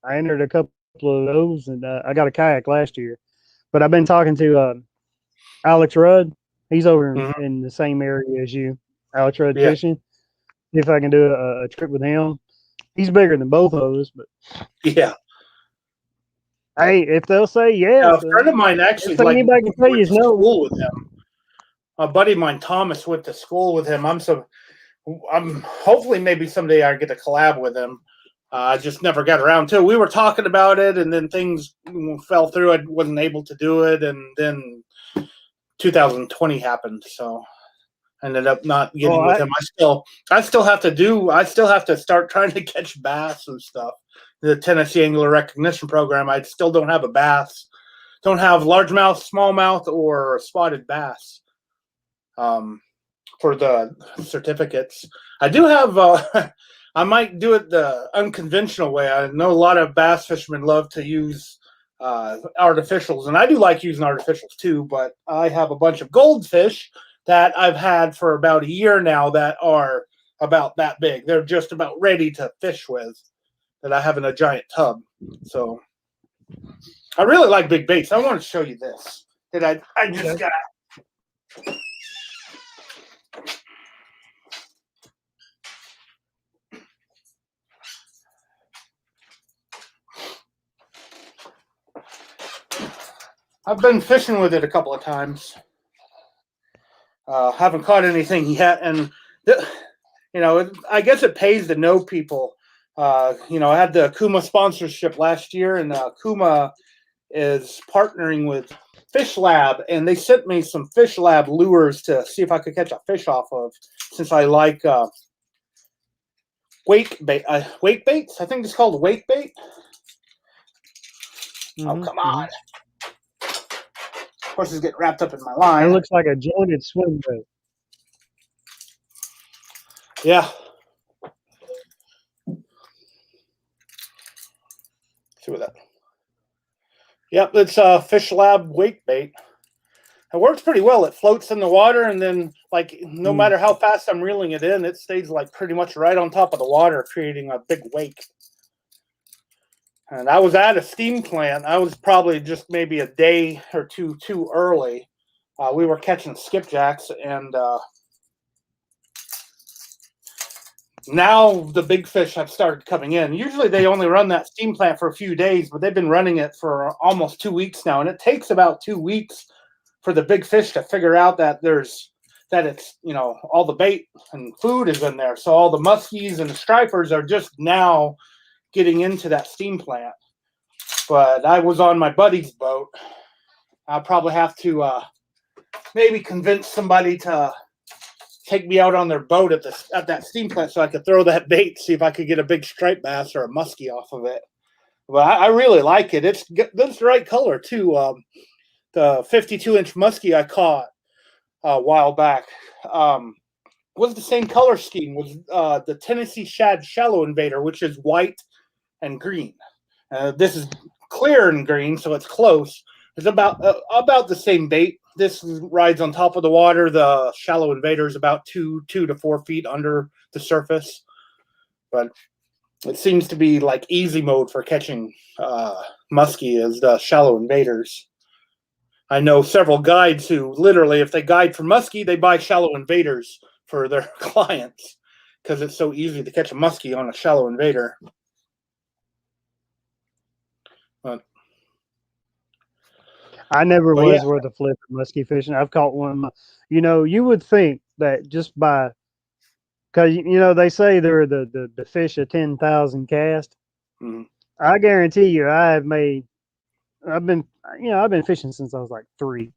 I entered a couple of those, and I got a kayak last year. But I've been talking to Alex Rudd. He's over Mhm. in the same area as you, Alex Rudd Yeah, Fishing. See if I can do a trip with him. He's bigger than both of us, but yeah. hey, if they'll say yes, A friend of mine actually if anybody can say went yes, to no. school with him. A buddy of mine, Thomas, went to school with him. I'm hopefully maybe someday I get to collab with him. I just never got around to it. We were talking about it, and then things fell through. I wasn't able to do it, and then 2020 happened, so I ended up not getting with him. I still have to start trying to catch bass and stuff. The Tennessee Angler Recognition Program. I still don't have a bass. Don't have largemouth, smallmouth, or spotted bass. For the certificates. I do have. I might do it the unconventional way. I know a lot of bass fishermen love to use artificials, and I do like using artificials too. But I have a bunch of goldfish that I've had for about a year now that are about that big. They're just about ready to fish with. That I have in a giant tub. So I really like big baits. I want to show you this that I just got. I've been fishing with it a couple of times. Haven't caught anything yet, and I guess it pays to know people. I had the Kuma sponsorship last year, and Kuma is partnering with Fish Lab, and they sent me some Fish Lab lures to see if I could catch a fish off of. Since I like wake baits, I think it's called wake bait. Oh, come on! Of course, it's getting wrapped up in my line. It looks like a jointed swim bait. Yeah. See what that. Yep, it's a Fish Lab wake bait. It works pretty well. It floats in the water, and then, like, no matter how fast I'm reeling it in, it stays like pretty much right on top of the water, creating a big wake. And I was at a steam plant. I was probably just maybe a day or two too early. We were catching skipjacks, and now the big fish have started coming in. Usually they only run that steam plant for a few days, but they've been running it for almost 2 weeks now, and it takes about 2 weeks for the big fish to figure out that it's all the bait and food is in there. So all the muskies and the stripers are just now getting into that steam plant. But I was on my buddy's boat. I'll probably have to maybe convince somebody to take me out on their boat at that steam plant so I could throw that bait, see if I could get a big striped bass or a muskie off of it. But I really like it. It's the right color too. The 52-inch muskie I caught a while back was the same color scheme, was the Tennessee Shad Shallow Invader, which is white and green. This is clear and green, so it's close. It's about the same bait. This rides on top of the water. The Shallow Invader is about 2 to 4 feet under the surface, but it seems to be like easy mode for catching muskie as the Shallow Invaders. I know several guides who literally, if they guide for muskie, they buy Shallow Invaders for their clients because it's so easy to catch a muskie on a Shallow Invader. But I never was worth a flip for muskie fishing. I've caught one. You would think that just by, because they say they're the fish of 10,000 cast. Mm-hmm. I guarantee you, I've been fishing since I was like 3.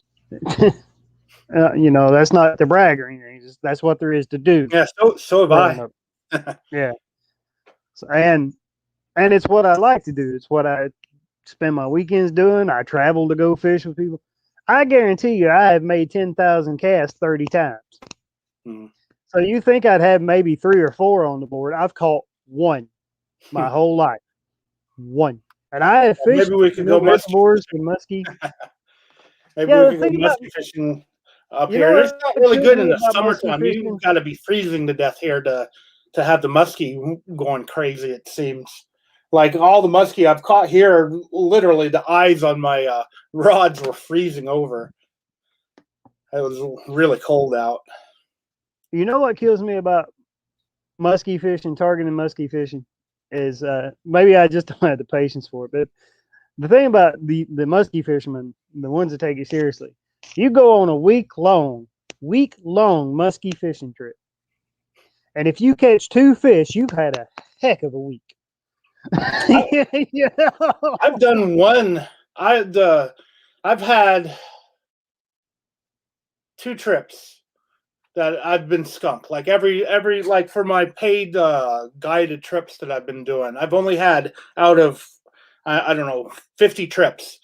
That's not to brag or anything. That's what there is to do. Yeah, so have I. Yeah, and it's what I like to do. It's what I spend my weekends doing. I travel to go fish with people. I guarantee you, I have made 10,000 casts 30 times. Mm-hmm. So you think I'd have maybe 3 or 4 on the board? I've caught one my whole life. One. And I have fished maybe we could go reservoirs and muskie. Maybe Yeah, we the could go thing about musky fishing up you know here. It's not what really kills good in me the about muskie summertime. fishing? You've got to be freezing to death here to have the muskie going crazy, it seems. Like all the muskie I've caught here, literally the eyes on my rods were freezing over. It was really cold out. You know what kills me about muskie fishing, targeting muskie fishing, is maybe I just don't have the patience for it. But the thing about the muskie fishermen, the ones that take it seriously, you go on a week long muskie fishing trip, and if you catch 2 fish, you've had a heck of a week. I've done one. I've had 2 trips that I've been skunked. Like every like for my paid guided trips that I've been doing, I've only had out of I don't know 50 trips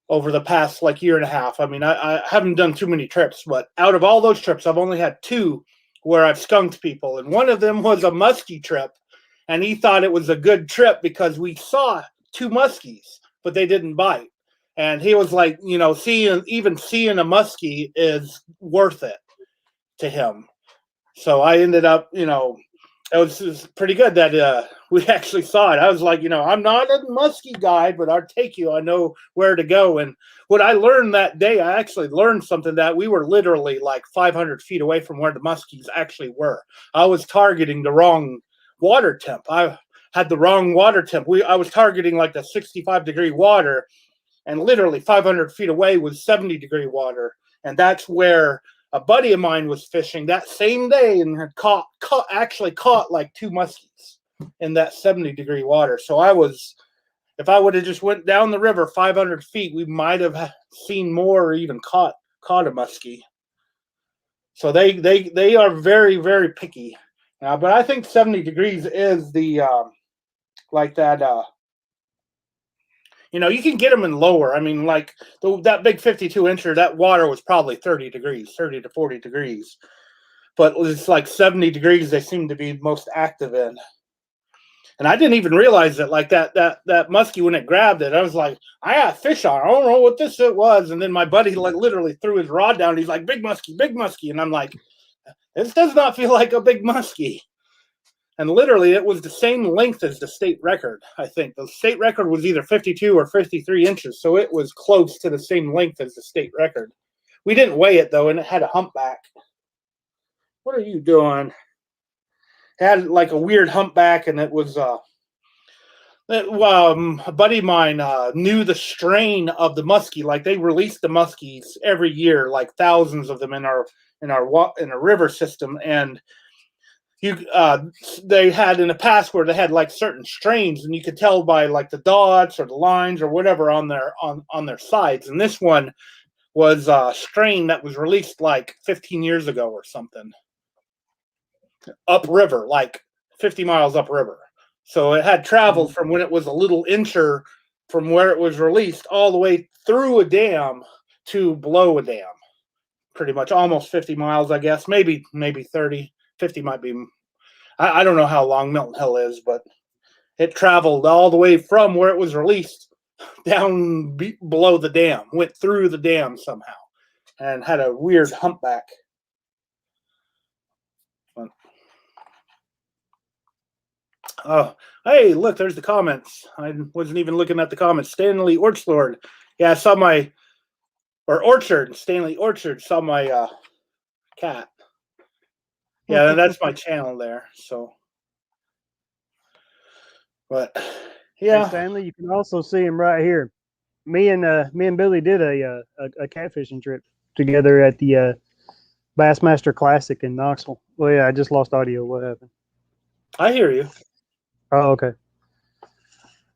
over the past like year and a half. I mean, I haven't done too many trips, but out of all those trips, I've only had 2 where I've skunked people, and one of them was a muskie trip, and he thought it was a good trip because we saw 2 muskies, but they didn't bite, and he was like, you know, seeing a muskie is worth it to him. So I ended up, you know, it was pretty good that we actually saw it. I was like, you know, I'm not a muskie guide, but I'll take you. I know where to go. And what I learned that day, I actually learned something that we were literally like 500 feet away from where the muskies actually were. I was targeting the wrong water temp. I had the wrong water temp. I was targeting like the 65-degree water, and literally 500 feet away was 70-degree water. And that's where a buddy of mine was fishing that same day and had actually caught like 2 muskies in that 70-degree water. So if I would have just went down the river 500 feet, we might have seen more or even caught a muskie. So they are very, very picky. But I think 70 degrees is the like that. You know, you can get them in lower. I mean, like that big 52-incher, that water was probably 30 to 40 degrees. But it's like 70 degrees they seem to be most active in. And I didn't even realize that, like that muskie, when it grabbed it, I was like, I got fish on. I don't know what this shit was. And then my buddy like literally threw his rod down. He's like, big muskie. And I'm like, this does not feel like a big muskie. And literally, it was the same length as the state record, I think. The state record was either 52 or 53 inches, so it was close to the same length as the state record. We didn't weigh it, though, and it had a humpback. What are you doing? It had like a weird humpback, and it was a buddy of mine knew the strain of the muskie. Like, they released the muskies every year, like thousands of them in our river system, and they had in the past where they had like certain strains, and you could tell by like the dots or the lines or whatever on their sides. And this one was a strain that was released like 15 years ago or something, upriver, like 50 miles upriver. So it had traveled from when it was a little incher from where it was released all the way through a dam to below a dam, pretty much almost 50 miles, I guess, maybe 30. 50 might be. I don't know how long Milton Hill is, but it traveled all the way from where it was released down below the dam, went through the dam somehow, and had a weird humpback. Oh, hey, look, there's the comments. I wasn't even looking at the comments. Stanley Orchard. Yeah, I saw my, or Orchard, Stanley Orchard saw my cat. Yeah, that's my channel there. So, but yeah, hey, Stanley, you can also see him right here. Me and Billy did a catfishing trip together at the Bassmaster Classic in Knoxville. Well, yeah, I just lost audio. What happened? I hear you. Oh, okay.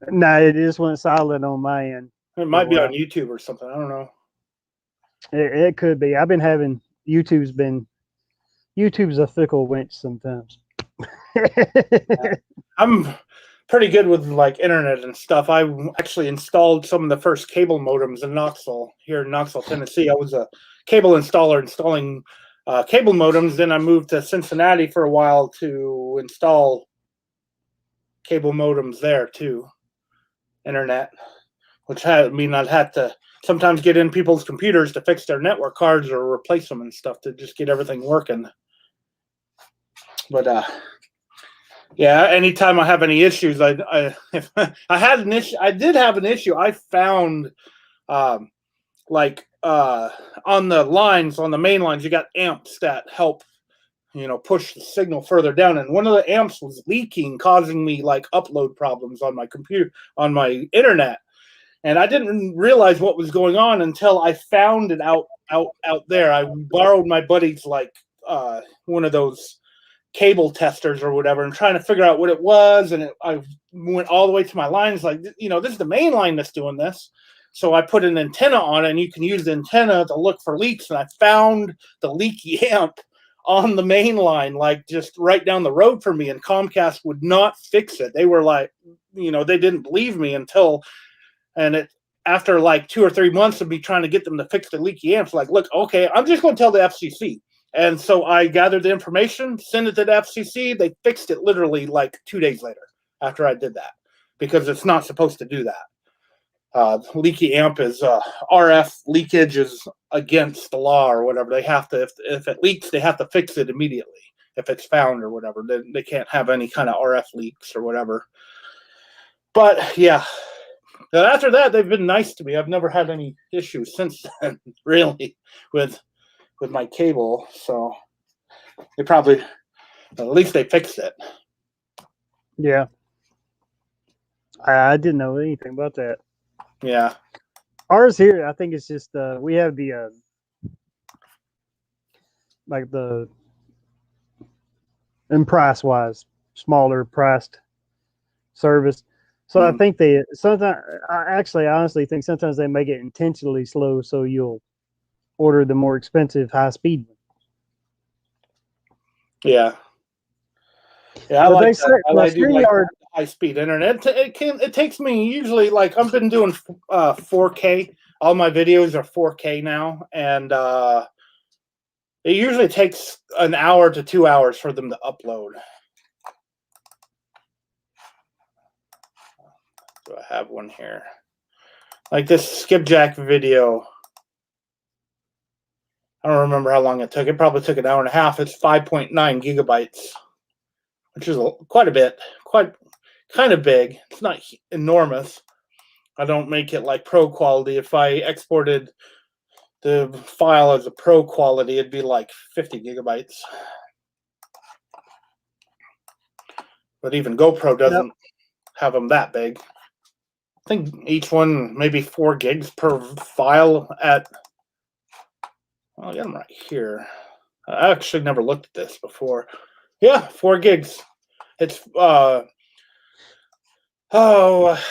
No, it just went silent on my end. It might be on YouTube or something. I don't know. It could be. I've been having YouTube's a fickle winch sometimes. pretty good with like internet and stuff. I actually installed some of the first cable modems in Knoxville, here in Knoxville, Tennessee. I was a cable installer installing cable modems. Then I moved to Cincinnati for a while to install cable modems there too, internet, which I'd had to sometimes get in people's computers to fix their network cards or replace them and stuff to just get everything working. But yeah, anytime I have any issues, if I had an issue, I did have an issue. I found on the lines, on the main lines, you got amps that help, push the signal further down. And one of the amps was leaking, causing me like upload problems on my computer, on my internet. And I didn't realize what was going on until I found it out there. I borrowed my buddy's one of those cable testers or whatever, and trying to figure out what it was. And I went all the way to my lines, like, this is the main line that's doing this. So I put an antenna on it, and you can use the antenna to look for leaks. And I found the leaky amp on the main line, like just right down the road from me. And Comcast would not fix it. They were like, they didn't believe me after like 2 or 3 months of me trying to get them to fix the leaky amps, like, look, okay, I'm just going to tell the FCC. And so I gathered the information, sent it to the FCC. They fixed it literally like 2 days later after I did that, because it's not supposed to do that. Leaky amp is RF leakage is against the law or whatever. They have to, if it leaks, they have to fix it immediately if it's found or whatever. They can't have any kind of RF leaks or whatever. But yeah, after that, they've been nice to me. I've never had any issues since then, really, with my cable. So they probably, at least they fixed it. Yeah. I didn't know anything about that. Yeah. Ours here, I think it's just we have the and price wise, smaller priced service. So I think I honestly think sometimes they make it intentionally slow so you'll order the more expensive high speed one. Yeah. Yeah, I like high speed internet. It takes me usually, like, I've been doing 4K. All my videos are 4K now, and it usually takes an hour to 2 hours for them to upload. Do I have one here? Like this skipjack video. I don't remember how long it took. It probably took an hour and a half. It's 5.9 gigabytes, which is quite a bit, kind of big. It's not enormous. I don't make it like pro quality. If I exported the file as a pro quality, it'd be like 50 gigabytes. But even GoPro doesn't have them that big. I think each one maybe 4 gigs per file at, well, I got them right here. I actually never looked at this before. Yeah, 4 gigs. It's I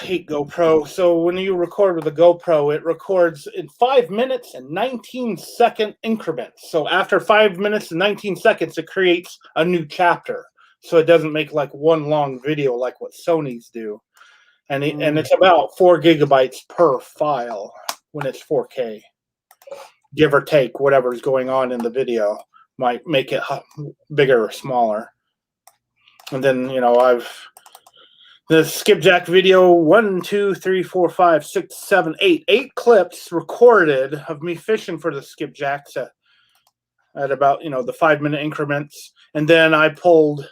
hate GoPro. So when you record with a GoPro, it records in 5 minutes and 19-second increments. So after 5 minutes and 19 seconds, it creates a new chapter. So it doesn't make like one long video like what Sony's do. And it's about 4 gigabytes per file when it's 4K. Give or take whatever's going on in the video might make it bigger or smaller. And then, the skipjack video 1, 2, 3, 4, 5, 6, 7, 8. 8 clips recorded of me fishing for the skipjacks at about, the 5-minute increments. And then I pulled,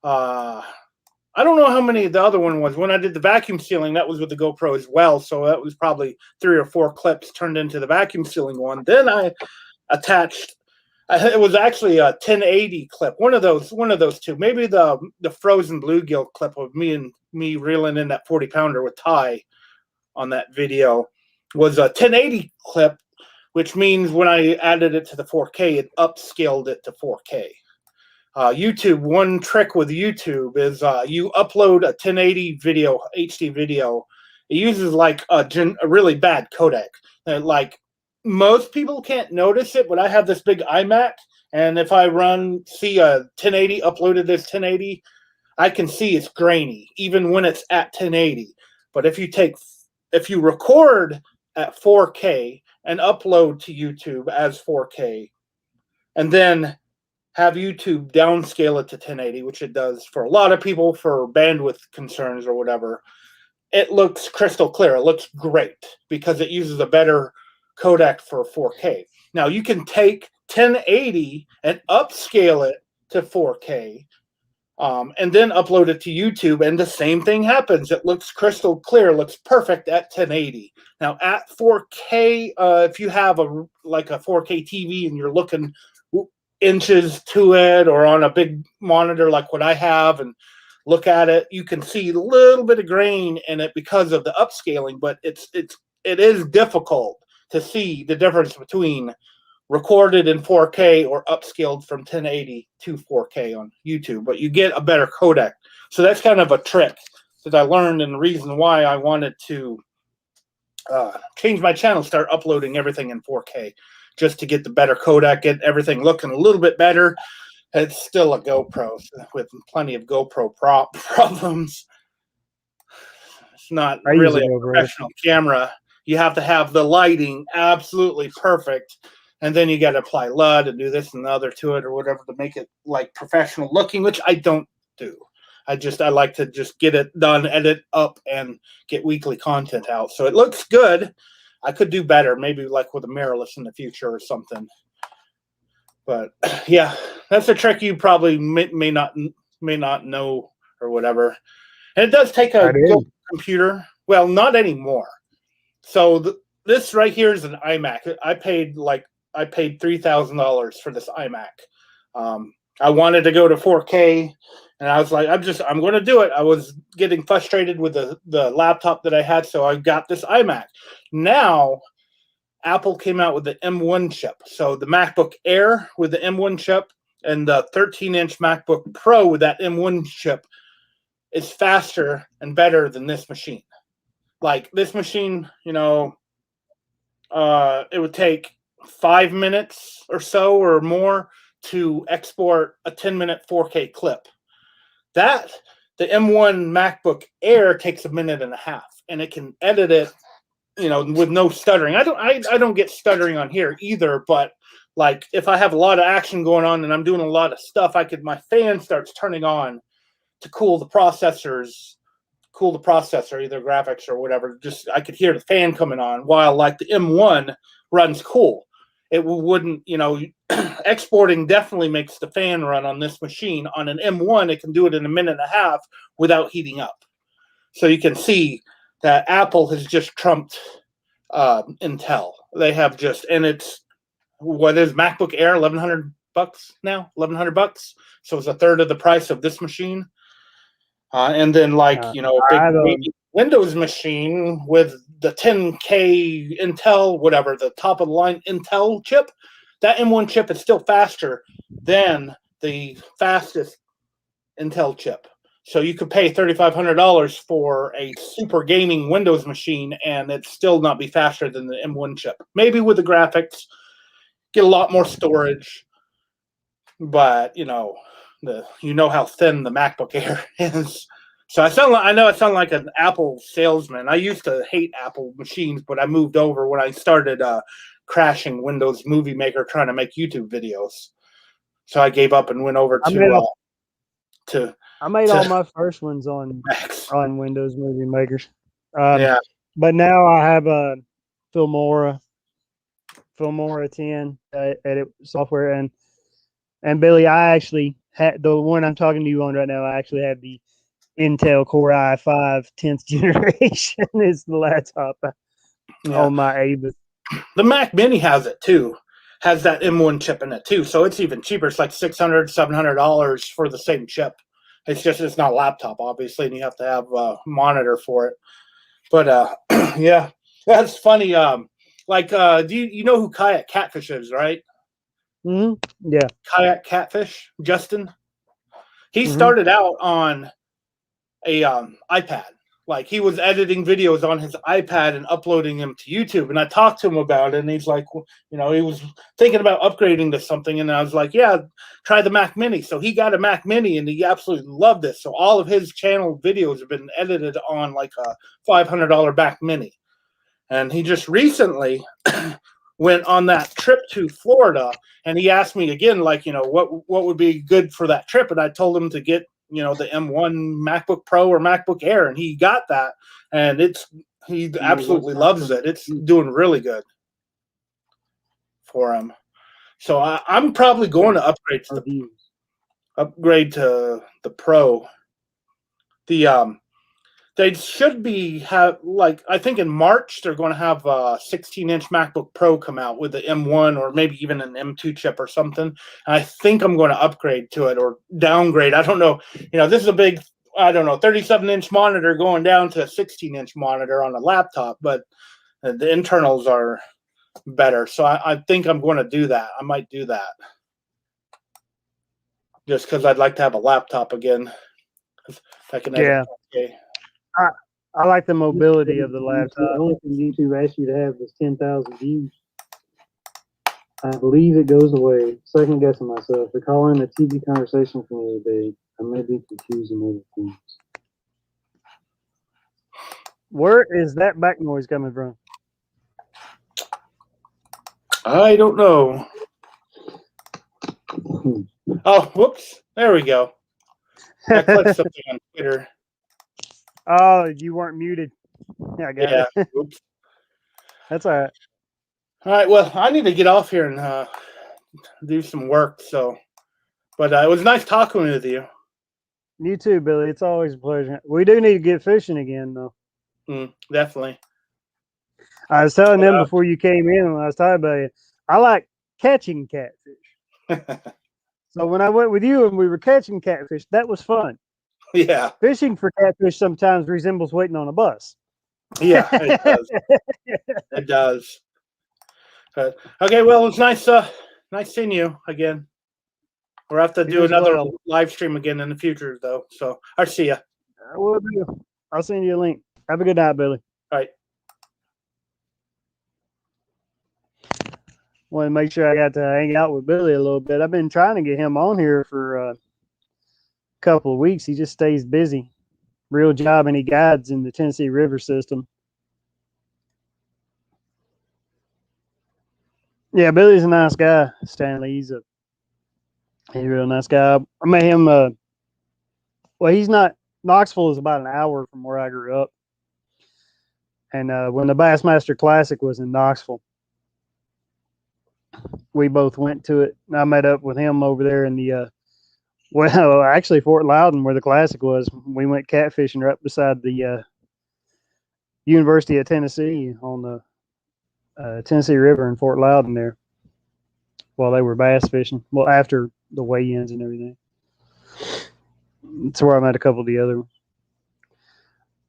I don't know how many the other one was. When I did the vacuum sealing, that was with the GoPro as well. So that was probably 3 or 4 clips turned into the vacuum sealing one. Then I attached, it was actually a 1080 clip. One of those two. Maybe the frozen bluegill clip of me reeling in that 40-pounder with Ty on that video was a 1080 clip, which means when I added it to the 4K, it upscaled it to 4K. YouTube, one trick with YouTube is you upload a 1080 video, HD video. It uses like a really bad codec. Like most people can't notice it, but I have this big iMac, and if I see a 1080 uploaded this 1080, I can see it's grainy even when it's at 1080. But if you record at 4K and upload to YouTube as 4K, and then have YouTube downscale it to 1080, which it does for a lot of people for bandwidth concerns or whatever, it looks crystal clear. It looks great because it uses a better codec for 4K. Now you can take 1080 and upscale it to 4K, and then upload it to YouTube, and the same thing happens. It looks crystal clear, looks perfect at 1080. Now at 4K, if you have a 4K TV and you're looking inches to it, or on a big monitor like what I have, and look at it, you can see a little bit of grain in it because of the upscaling. But it is difficult to see the difference between recorded in 4K or upscaled from 1080 to 4K on YouTube, but you get a better codec. So that's kind of a trick that I learned, and the reason why I wanted to change my channel, start uploading everything in 4K, just to get the better codec, get everything looking a little bit better. It's still a GoPro with plenty of GoPro problems. It's not really a professional camera. You have to have the lighting absolutely perfect, and then you got to apply LUT and do this and the other to it or whatever to make it like professional looking, which I don't do. I like to just get it done, edit up, and get weekly content out. So it looks good. I could do better, maybe like with a mirrorless in the future or something. But yeah, that's a trick you probably may not know or whatever. And it does take a computer. Well, not anymore. So this right here is an iMac. I paid $3,000 for this iMac. I wanted to go to 4K, and I was like, I'm going to do it. I was getting frustrated with the laptop that I had, so I got this iMac. Now, Apple came out with the M1 chip. So the MacBook Air with the M1 chip and the 13-inch MacBook Pro with that M1 chip is faster and better than this machine. Like this machine, it would take 5 minutes or so or more to export a 10-minute 4K clip. The M1 MacBook Air takes a minute and a half, and it can edit it, with no stuttering. I don't get stuttering on here either, but like if I have a lot of action going on and I'm doing a lot of stuff, my fan starts turning on to cool the processor, either graphics or whatever. Just I could hear the fan coming on, while like the M1 runs cool. It wouldn't, exporting definitely makes the fan run on this machine. On an M1, it can do it in a minute and a half without heating up. So you can see that Apple has just trumped Intel. They have and it's what is MacBook Air, $1,100 now, $1,100. So it's a third of the price of this machine. And then a big Windows machine with the 10K Intel, whatever, the top of the line Intel chip, that M1 chip is still faster than the fastest Intel chip. So you could pay $3,500 for a super gaming Windows machine, and it'd still not be faster than the M1 chip. Maybe with the graphics, get a lot more storage, but you know how thin the MacBook Air is. So I know I sound like an Apple salesman. I used to hate Apple machines, but I moved over when I started crashing Windows Movie Maker trying to make YouTube videos. So I gave up and went over to. I made all my first ones on Windows Movie Makers. But now I have a Filmora 10 edit software, and Billy, I actually had the one I'm talking to you on right now. I actually have the Intel Core i5 10th generation is the laptop on my Avis. The Mac Mini has it too. Has that M1 chip in it too, so it's even cheaper. It's like $600, $700 for the same chip. It's not a laptop, obviously, and you have to have a monitor for it. But yeah, that's funny. Do you know who Kayak Catfish is, right? Mm-hmm. Yeah. Kayak Catfish, Justin. He started out on a iPad, like he was editing videos on his iPad and uploading them to YouTube. And I talked to him about it, and he's like, you know, he was thinking about upgrading to something. And I was like, yeah, try the Mac Mini. So he got a Mac Mini, and he absolutely loved it. So all of his channel videos have been edited on like a $500 Mac Mini. And he just recently went on that trip to Florida, and he asked me again, like, you know, what would be good for that trip. And I told him to get, you know, the M1 MacBook Pro or MacBook Air, and he got that, and he absolutely loves it. It's doing really good for him. So I'm probably going to upgrade to the Pro. They should I think in March they're going to have a 16-inch MacBook Pro come out with the M1 or maybe even an M2 chip or something. And I think I'm going to upgrade to it or downgrade. I don't know. You know, this is a big, 37-inch monitor going down to a 16-inch monitor on a laptop, but the internals are better. So I think I'm going to do that. I might do that just because I'd like to have a laptop again. If I can edit. I like the mobility of the laptop. The only thing YouTube asks you to have is 10,000 views. I believe it goes away. Second guessing myself. Recalling a TV conversation from the other day. I may be confusing other things. Where is that back noise coming from? I don't know. Oh, whoops. There we go. I clicked something on Twitter. Oh, you weren't muted. Yeah, I got it. Oops. That's all right. All right. Well, I need to get off here and do some work. So, but it was nice talking with you. You too, Billy. It's always a pleasure. We do need to get fishing again, though. Definitely. I was telling them before you came in when I was talking about it, I like catching catfish. So when I went with you and we were catching catfish, that was fun. Yeah. Fishing for catfish sometimes resembles waiting on a bus. Yeah, it does. It does. But, okay, well, it's nice seeing you again. We'll have to do another live stream again in the future, though. So I'll see you. I will do. I'll send you a link. Have a good night, Billy. All right. Want to make sure I got to hang out with Billy a little bit. I've been trying to get him on here for a couple of weeks. He just stays busy. Real job, and he guides in the Tennessee River system. Yeah, Billy's a nice guy, Stanley. He's a real nice guy. I met him. Well, he's not. Knoxville is about an hour from where I grew up. And when the Bassmaster Classic was in Knoxville, we both went to it. I met up with him over there in the, actually Fort Loudon, where the Classic was. We went catfishing right beside the University of Tennessee on the Tennessee River in Fort Loudon there while they were bass fishing. Well, after the weigh-ins and everything. That's where I met a couple of the other ones.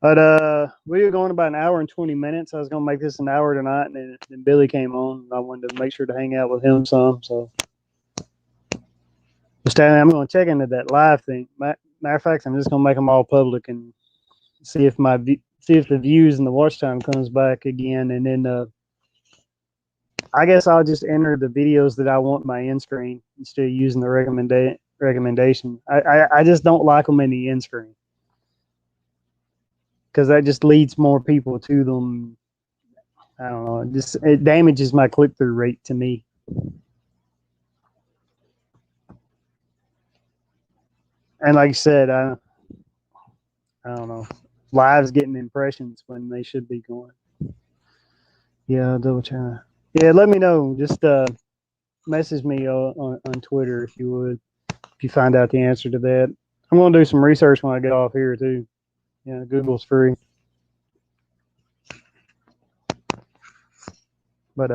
But we were going about an hour and 20 minutes. I was going to make this an hour tonight, and then Billy came on, and I wanted to make sure to hang out with him some. So, I'm going to check into that live thing. Matter of fact, I'm just going to make them all public and see if the views and the watch time comes back again, and then I guess I'll just enter the videos that I want in my end screen instead of using the recommendation. I just don't like them in the end screen, because that just leads more people to them. I don't know. It damages my click-through rate to me. And like I said, I don't know. Live's getting impressions when they should be going. Yeah, I'll double check. Yeah, let me know. Just message me on Twitter if you would, if you find out the answer to that. I'm going to do some research when I get off here too. Yeah, Google's free. But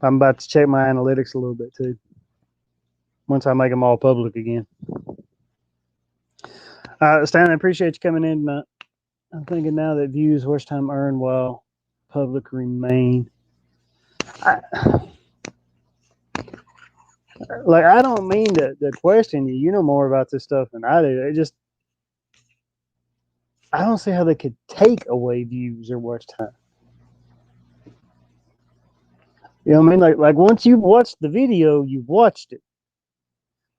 I'm about to check my analytics a little bit too, once I make them all public again. Stan, I appreciate you coming in tonight. I'm thinking now that views, watch time earned while public remain. I don't mean to question you. You know more about this stuff than I do. I don't see how they could take away views or watch time. You know what I mean? Like once you've watched the video, you've watched it.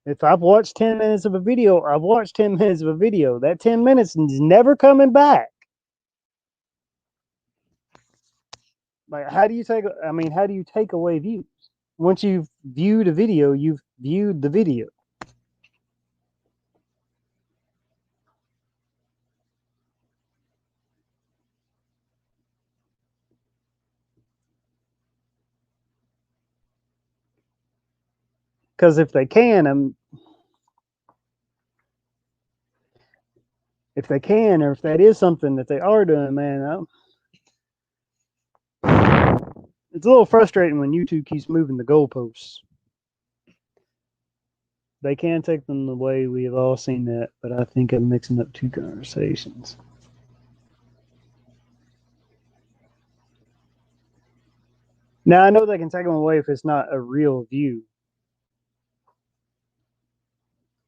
If I've watched 10 minutes of a video, I've watched 10 minutes of a video. That 10 minutes is never coming back. Like, how do you take away views? Once you've viewed a video, you've viewed the video. Because if they can, or if that is something that they are doing, man, it's a little frustrating when YouTube keeps moving the goalposts. They can take them away. We have all seen that, but I think I'm mixing up two conversations. Now, I know they can take them away if it's not a real view,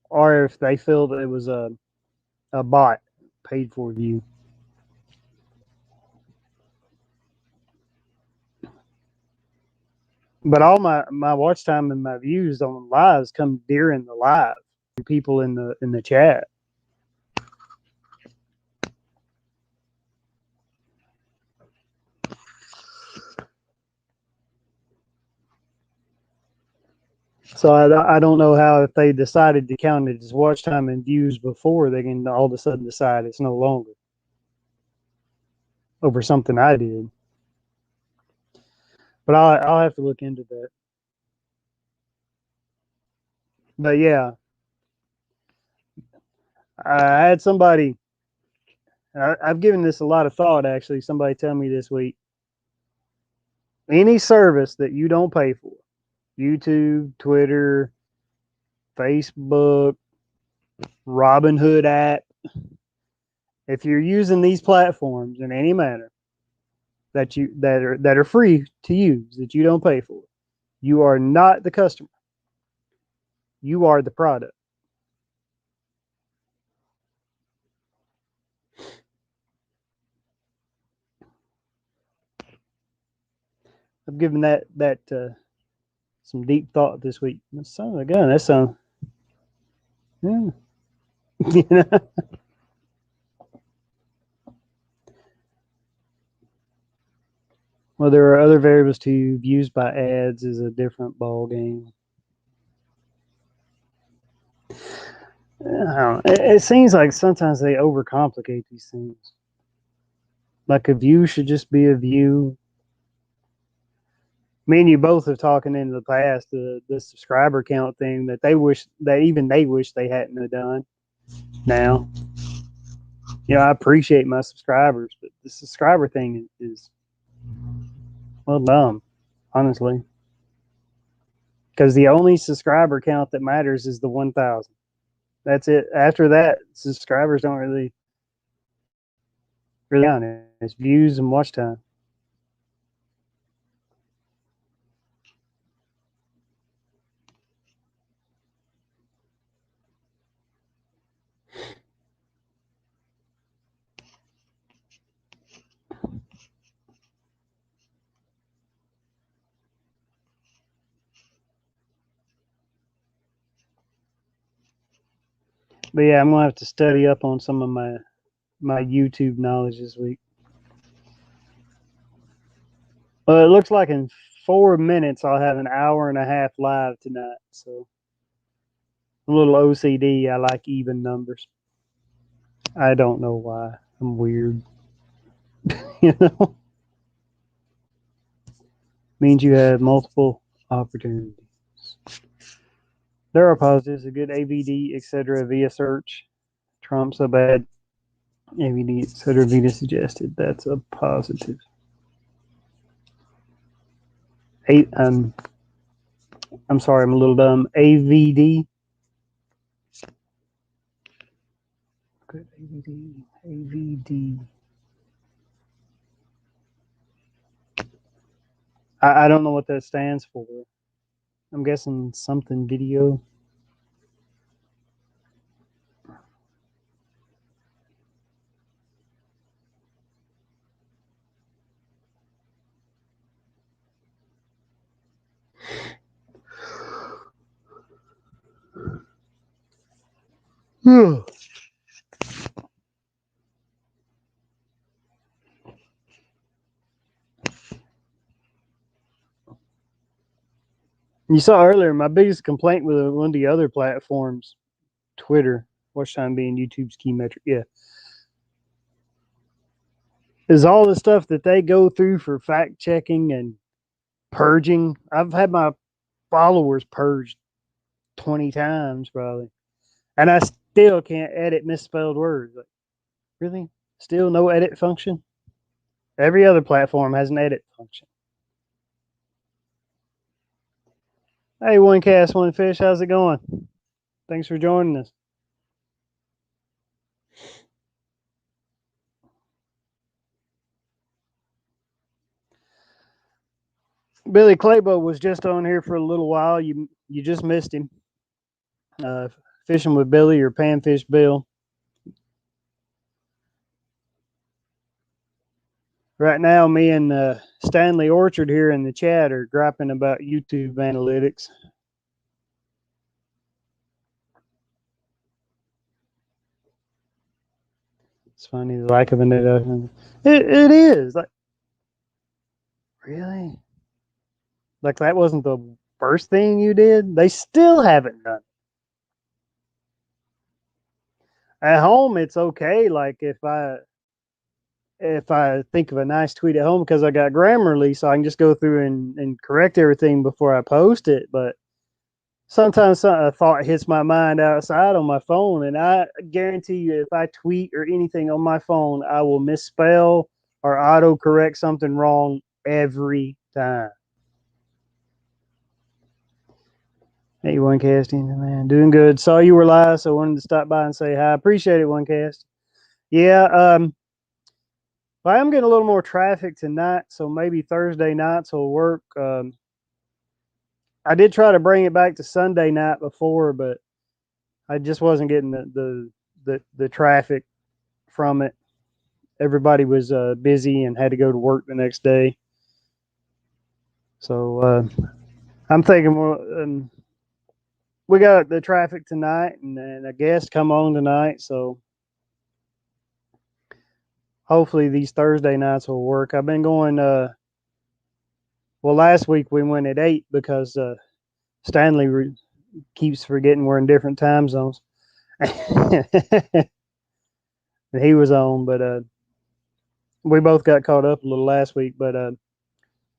or if they feel that it was a bot paid for view. But all my watch time and my views on lives come during the live. People in the chat. So I don't know how, if they decided to count it as watch time and views before, they can all of a sudden decide it's no longer over something I did. But I'll have to look into that. But yeah, I had somebody. I've given this a lot of thought, actually. Somebody tell me this week. Any service that you don't pay for, YouTube, Twitter, Facebook, Robinhood app, if you're using these platforms in any manner that are free to use, that you don't pay for, you are not the customer. You are the product. I've given that some deep thought this week. Son of a gun, that sounds, yeah. You know? Well, there are other variables too. Views by ads is a different ball game. It seems like sometimes they overcomplicate these things. Like a view should just be a view. Me and you both have talking in the past the subscriber count thing that they wish they hadn't have done. Now, I appreciate my subscribers, but the subscriber thing is well dumb, honestly. Because the only subscriber count that matters is the 1,000. That's it. After that, subscribers don't really count. It's views and watch time. But yeah, I'm gonna have to study up on some of my YouTube knowledge this week. Well, it looks like in 4 minutes I'll have an hour and a half live tonight. So a little OCD. I like even numbers. I don't know why. I'm weird. Means you have multiple opportunities. There are positives. A good AVD, etc. via search trumps a bad AVD, etc. via suggested. That's a positive. I'm sorry, I'm a little dumb. AVD. Good AVD. I don't know what that stands for. I'm guessing something video. You saw earlier, my biggest complaint with one of the other platforms, Twitter, watch time being YouTube's key metric, yeah, is all the stuff that they go through for fact checking and purging. I've had my followers purged 20 times probably, and I still can't edit misspelled words. Like, really? Still no edit function? Every other platform has an edit function. Hey, one cast, one fish, how's it going? Thanks for joining us. Billy Claybo was just on here for a little while. You just missed him. Fishing with Billy or Panfish Bill. Right now, me and Stanley Orchard here in the chat are griping about YouTube analytics. It's funny, the lack of an it is. Like, really? Like, that wasn't the first thing you did? They still haven't done it. At home, it's okay. Like, if I think of a nice tweet at home because I got Grammarly, so I can just go through and correct everything before I post it. But sometimes a thought hits my mind outside on my phone, and I guarantee you, if I tweet or anything on my phone, I will misspell or auto-correct something wrong every time. Hey, one casting, man, doing good. Saw you were live, so I wanted to stop by and say hi. Appreciate it, one cast. Yeah, I am getting a little more traffic tonight, so maybe Thursday nights will work. I did try to bring it back to Sunday night before, but I just wasn't getting the traffic from it. Everybody was busy and had to go to work the next day. So I'm thinking we got the traffic tonight, and a guest come on tonight. So hopefully these Thursday nights will work. I've been going. Well, last week we went at 8 because Stanley keeps forgetting we're in different time zones. And he was on, but we both got caught up a little last week. But I'm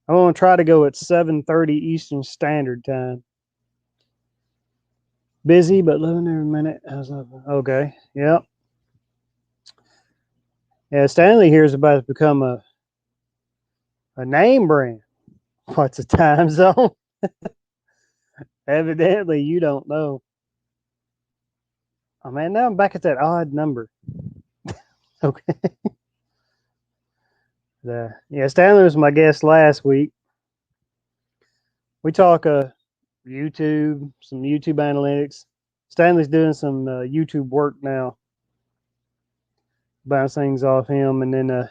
going to try to go at 7:30 Eastern Standard Time. Busy, but living every minute. Okay, yep. Yeah, Stanley here is about to become a name brand. What's a time zone? Evidently, you don't know. Oh man, now I'm back at that odd number. Okay. Yeah, Stanley was my guest last week. We talk YouTube, some YouTube analytics. Stanley's doing some YouTube work now. Bounce things off him, and then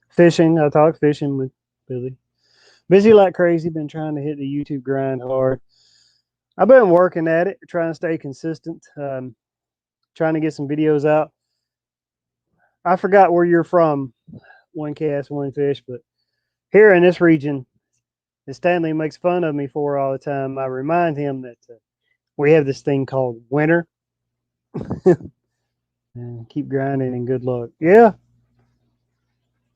fishing. I talk fishing with Billy. Busy like crazy. Been trying to hit the YouTube grind hard. I've been working at it, trying to stay consistent. Trying to get some videos out. I forgot where you're from. One cast, one fish, but here in this region, that Stanley makes fun of me for all the time. I remind him that we have this thing called winter. And keep grinding and good luck. Yeah.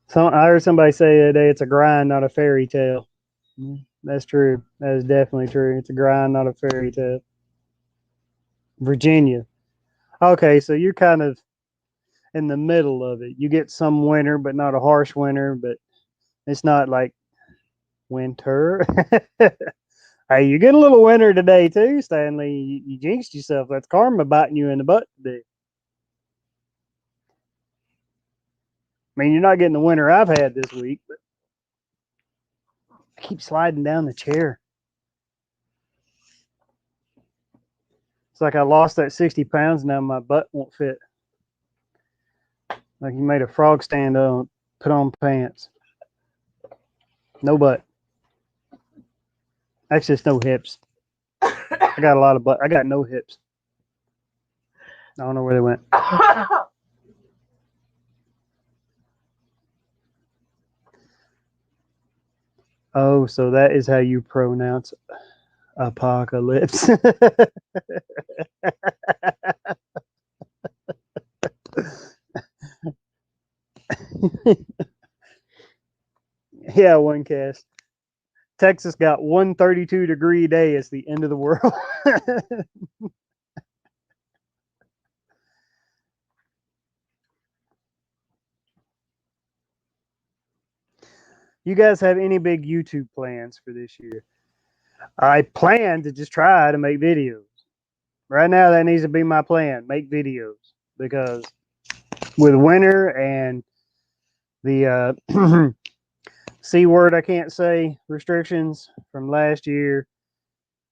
So I heard somebody say the other day it's a grind, not a fairy tale. That's true. That is definitely true. It's a grind, not a fairy tale. Virginia. Okay, so you're kind of in the middle of it. You get some winter, but not a harsh winter, but it's not like winter. Hey, you get a little winter today too, Stanley. You jinxed yourself. That's karma biting you in the butt today. I mean, you're not getting the winter I've had this week, but I keep sliding down the chair. It's like I lost that 60 pounds. Now my butt won't fit. Like you made a frog stand on, put on pants. No butt. Actually, it's no hips. I got a lot of butt. I got no hips. I don't know where they went. Oh, so that is how you pronounce apocalypse. Yeah, one cast. Texas got 132-degree day. It's the end of the world. You guys have any big YouTube plans for this year? I plan to just try to make videos. Right now, that needs to be my plan. Make videos. Because with winter and the C word I can't say restrictions from last year,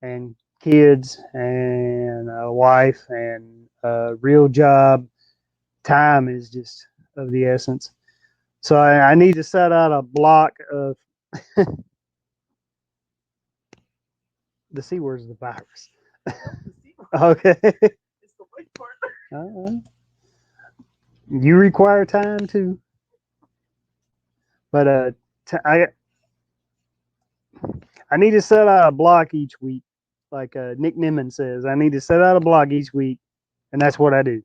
and kids and a wife and a real job, time is just of the essence. So I need to set out a block of the C word is the virus. Okay. It's the white part. You require time too. But I need to set out a block each week. Like Nick Nimmin says, I need to set out a block each week, and that's what I do.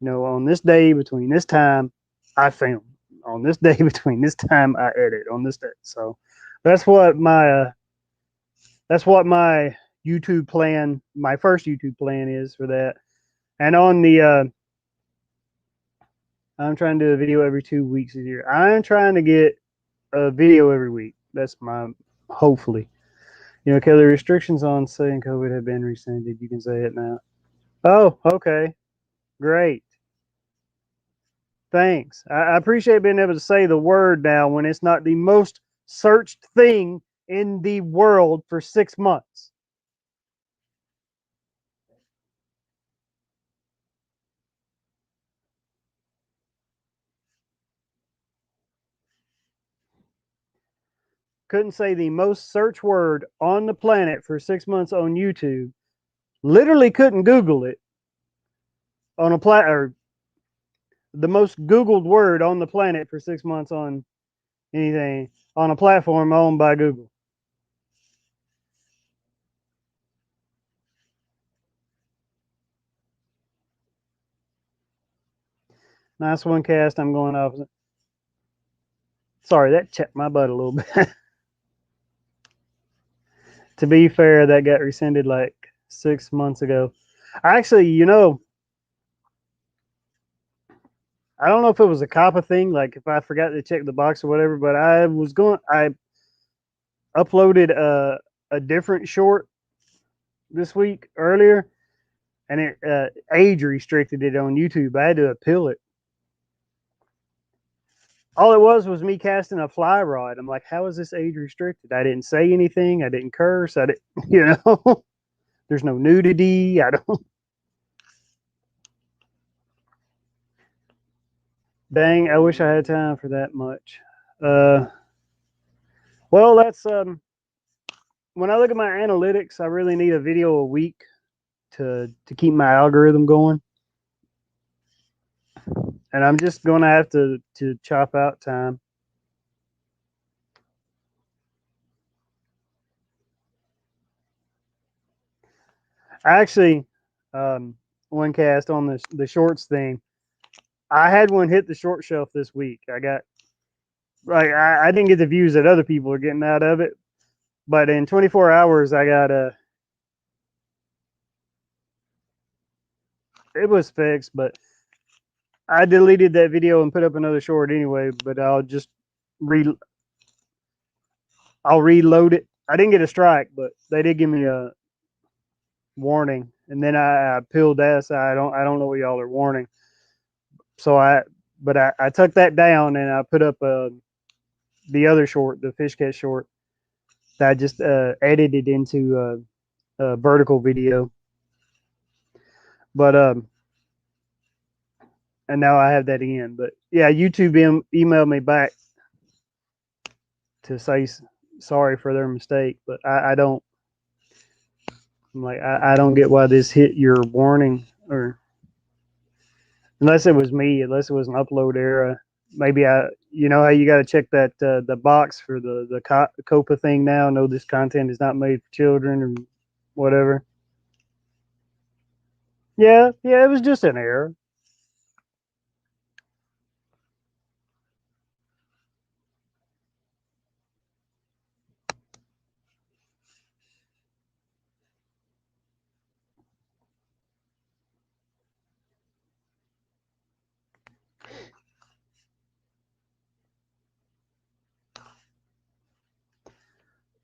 You know, on this day between this time, I film. On this day between this time, I edit. On this day, so that's what my YouTube plan, my first YouTube plan is for that. And on the I'm trying to do a video every 2 weeks a year. I'm trying to get a video every week. That's my hopefully. You know, okay, the restrictions on saying COVID have been rescinded. You can say it now. Oh, okay. Great. Thanks. I appreciate being able to say the word now when it's not the most searched thing in the world for 6 months. Couldn't say the most searched word on the planet for 6 months on YouTube. Literally couldn't Google it on a or the most Googled word on the planet for 6 months on anything on a platform owned by Google. Nice one, Cast. I'm going opposite. Sorry, that checked my butt a little bit. To be fair, that got rescinded like 6 months ago. Actually, you know, I don't know if it was a COPPA thing, like if I forgot to check the box or whatever, but I uploaded a different short this week earlier, and it age restricted it on YouTube. I had to appeal it. All it was me casting a fly rod. I'm like, how is this age restricted? I didn't say anything. I didn't curse. I didn't, you know, there's no nudity. I don't. Dang, I wish I had time for that much. Well, that's when I look at my analytics, I really need a video a week to keep my algorithm going. And I'm just going to have to chop out time. Actually, one cast on the shorts thing. I had one hit the short shelf this week. I got like I didn't get the views that other people are getting out of it, but in 24 hours I got it was fixed, but I deleted that video and put up another short anyway. But I'll just I'll reload it. I didn't get a strike, but they did give me a warning, and then I peeled that. I don't know what y'all are warning. So I took that down and I put up the other short, the fish catch short, that I just edited into a vertical video. But and now I have that in. But yeah, YouTube emailed me back to say sorry for their mistake, but I don't. I'm like I don't get why this hit your warning or unless it was me, unless it was an upload error. Maybe you know how you got to check that the box for the COPA thing now. No, this content is not made for children or whatever. Yeah, it was just an error.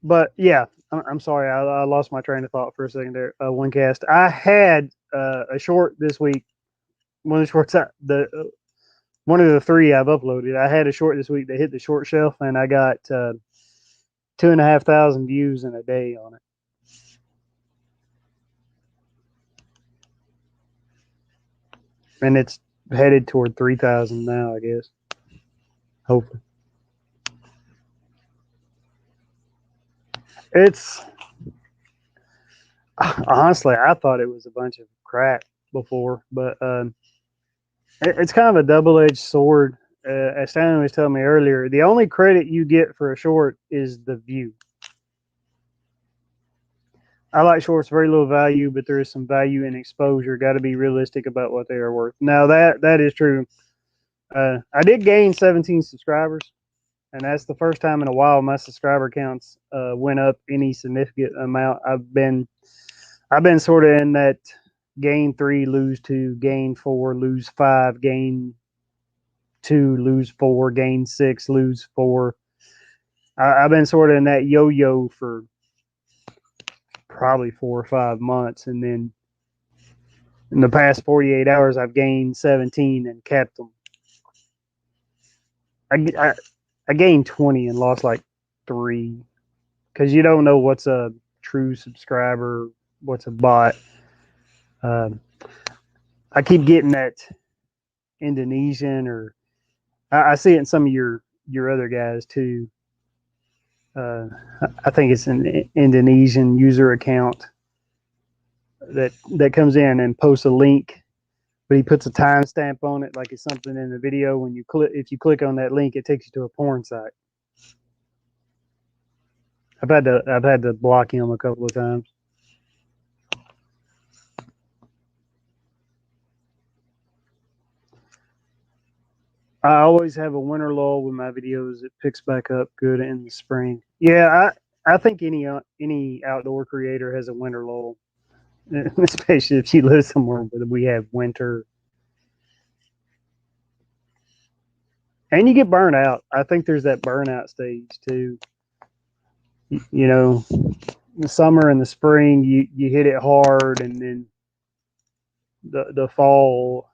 But yeah, I'm sorry, I lost my train of thought for a second there. One cast, I had a short this week. One of the shorts, one of the three I've uploaded. I had a short this week that hit the short shelf, and I got 2,500 views in a day on it. And it's headed toward 3,000 now, I guess. Hopefully. It's honestly, I thought it was a bunch of crap before, but it's kind of a double-edged sword. As Stanley was telling me earlier, the only credit you get for a short is the view. I like shorts, very little value, but there is some value in exposure. Got to be realistic about what they are worth. Now that is true. I did gain 17 subscribers, and that's the first time in a while my subscriber counts went up any significant amount. I've been sort of in that gain 3, lose 2, gain 4, lose 5, gain 2, lose 4, gain 6, lose 4. I've been sort of in that yo-yo for probably 4 or 5 months, and then in the past 48 hours, I've gained 17 and kept them. I gained 20 and lost like 3 because you don't know what's a true subscriber, what's a bot. I keep getting that Indonesian, or I see it in some of your other guys too. I think it's an Indonesian user account that comes in and posts a link, but he puts a timestamp on it, like it's something in the video. When you if you click on that link, it takes you to a porn site. I've had to block him a couple of times. I always have a winter lull with my videos. It picks back up good in the spring. Yeah, I think any outdoor creator has a winter lull, especially if you live somewhere where we have winter. And you get burnt out. I think there's that burnout stage too. You know, the summer and the spring, you hit it hard, and then the fall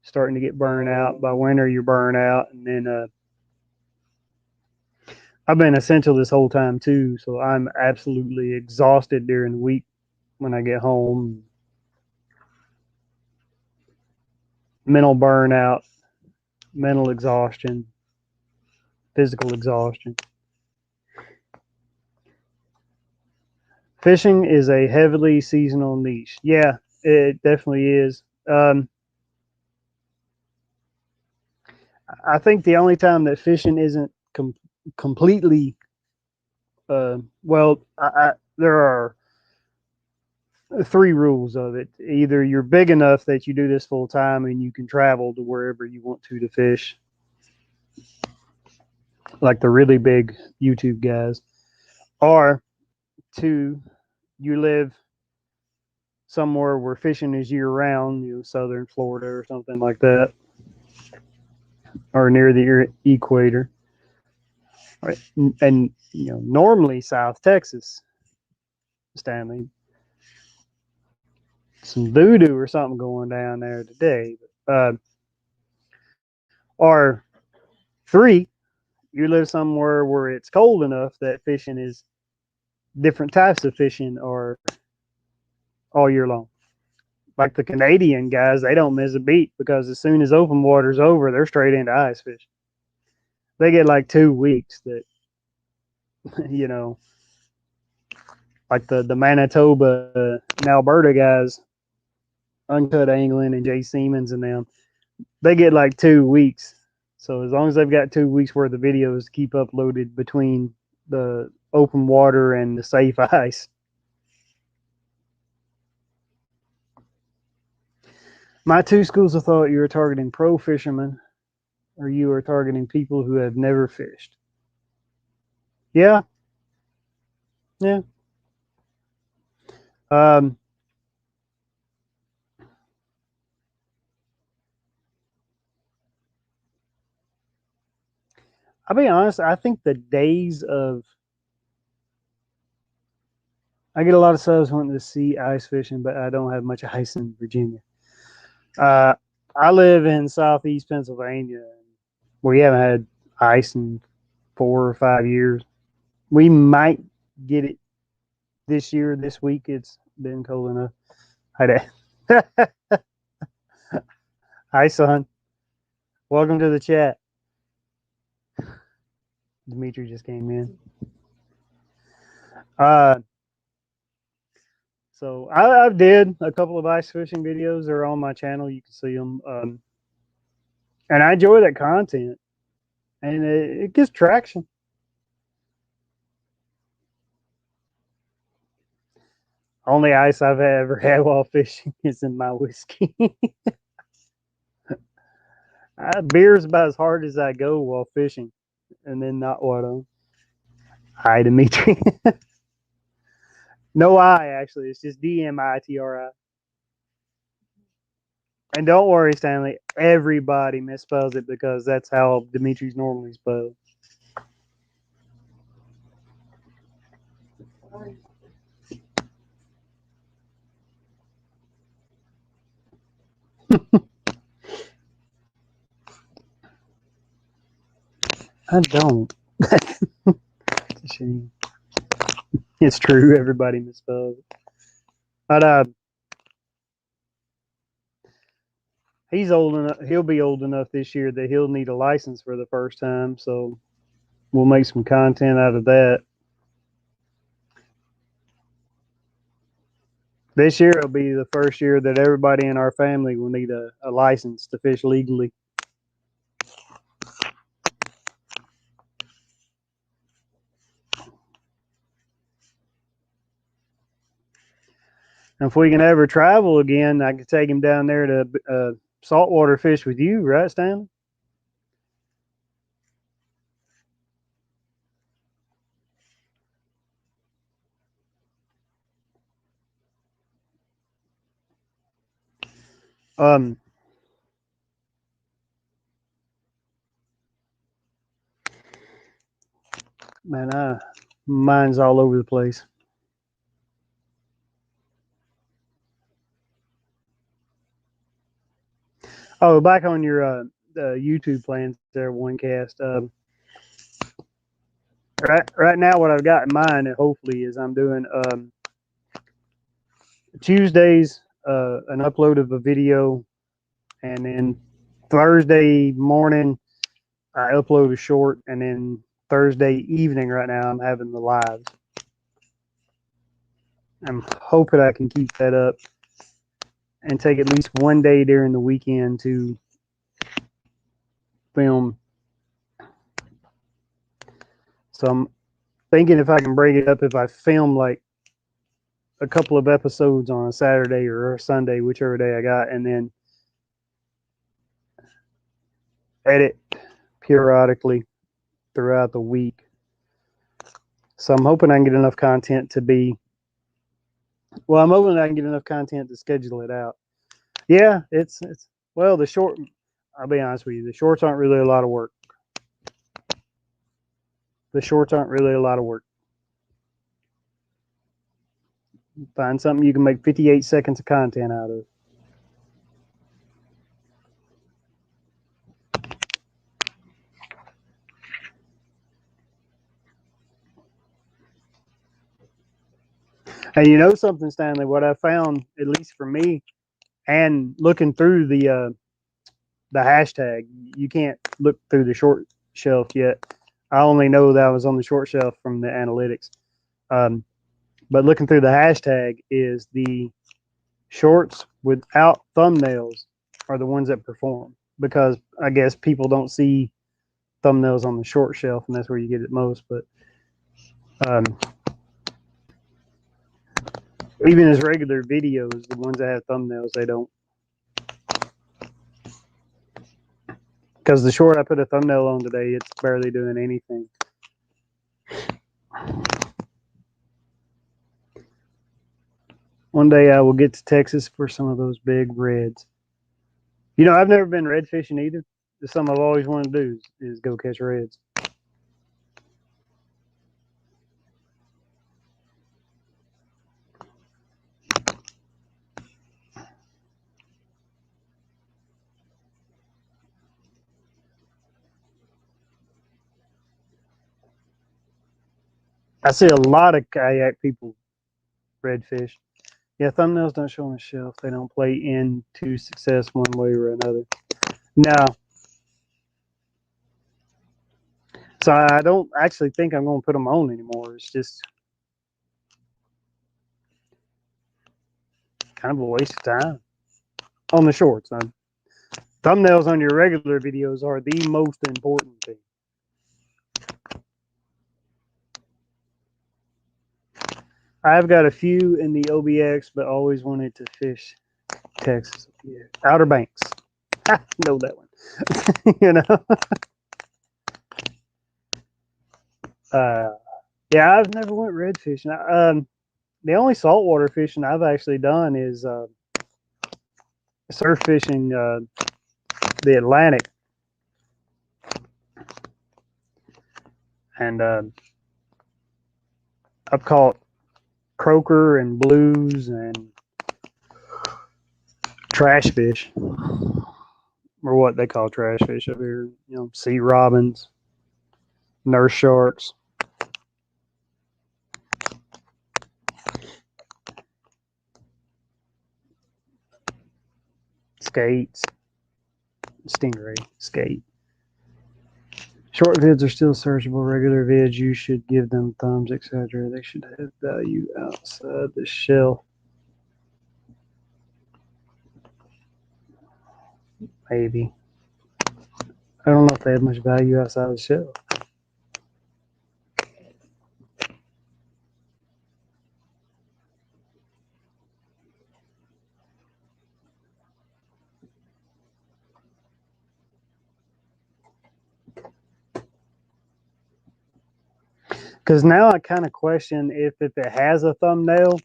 starting to get burned out. By winter, you're burned out, and then I've been essential this whole time too, so I'm absolutely exhausted during the week when I get home. Mental burnout, mental exhaustion, physical exhaustion. Fishing is a heavily seasonal niche. Yeah, it definitely is. I think the only time that fishing isn't completely there are 3 rules of it. Either you're big enough that you do this full time and you can travel to wherever you want to fish, like the really big YouTube guys, or 2, you live somewhere where fishing is year round, southern Florida or something like that, or near the equator. Right. And normally South Texas, Stanley, some voodoo or something going down there today. Or 3, you live somewhere where it's cold enough that fishing is different types of fishing are all year long. Like the Canadian guys, they don't miss a beat because as soon as open water's over, they're straight into ice fishing. They get like 2 weeks that, like the Manitoba and Alberta guys, Uncut Angling and Jay Siemens and them, they get like 2 weeks. So as long as they've got 2 weeks worth of videos to keep uploaded between the open water and the safe ice. My two schools of thought: you are targeting pro fishermen, or you are targeting people who have never fished. Yeah. Yeah. I'll be honest, I think the days of I get a lot of subs wanting to see ice fishing, but I don't have much ice in Virginia. I live in southeast Pennsylvania. We haven't had ice in 4 or 5 years. We might get it this year. This week it's been cold enough. Hi, Dad. Hi, son. Welcome to the chat. Dimitri just came in. So I did a couple of ice fishing videos. They're on my channel. You can see them. And I enjoy that content. And it gets traction. Only ice I've ever had while fishing is in my whiskey. Beer's about as hard as I go while fishing. And then not water. Hi, Dimitri. No I, actually. It's just DMITRI. And don't worry, Stanley. Everybody misspells it because that's how Dimitri's normally spelled. I don't. It's a shame. It's true. Everybody misspells it. But he's old enough. He'll be old enough this year that he'll need a license for the first time. So we'll make some content out of that. This year will be the first year that everybody in our family will need a license to fish legally. And if we can ever travel again, I could take him down there to saltwater fish with you, right, Stanley? Man, mine's all over the place. Oh, back on your YouTube plans there, OneCast. Right now, what I've got in mind, and hopefully, is I'm doing Tuesdays an upload of a video, and then Thursday morning I upload a short, and then Thursday evening right now I'm having the lives. I'm hoping I can keep that up and take at least one day during the weekend to film. So I'm thinking if I can break it up, if I film like a couple of episodes on a Saturday or a Sunday, whichever day I got, and then edit periodically throughout the week. So I'm hoping I can get enough content to be, well, I'm hoping I can get enough content to schedule it out. Yeah, it's well, the short, I'll be honest with you, the shorts aren't really a lot of work. The shorts aren't really a lot of work. Find something you can make 58 seconds of content out of. And you know something, Stanley, what I found, at least for me, and looking through the hashtag, you can't look through the short shelf yet. I only know that I was on the short shelf from the analytics. But looking through the hashtag is the shorts without thumbnails are the ones that perform. because I guess people don't see thumbnails on the short shelf, and that's where you get it most. But even as regular videos, the ones that have thumbnails, they don't. Because the short I put a thumbnail on today, it's barely doing anything. One day I will get to Texas for some of those big reds. You know, I've never been red fishing either. It's something I've always wanted to do is go catch reds. I see a lot of kayak people redfish. Yeah, thumbnails don't show on the shelf. They don't play into success one way or another. No. So I don't actually think I'm going to put them on anymore. It's just kind of a waste of time on the shorts. Thumbnails on your regular videos are the most important thing. I've got a few in the OBX, but always wanted to fish Texas. Yeah. Outer Banks. I know that one. You know? Yeah, I've never went red fishing. The only saltwater fishing I've actually done is surf fishing the Atlantic. And I've caught croaker and blues and trash fish, or what they call trash fish up here. You know, sea robins, nurse sharks. Skates, stingray, skate. Short vids are still searchable. Regular vids, you should give them thumbs, etc. They should have value outside the shelf. Maybe. I don't know if they have much value outside the shelf. Because now I kind of question if it has a thumbnail,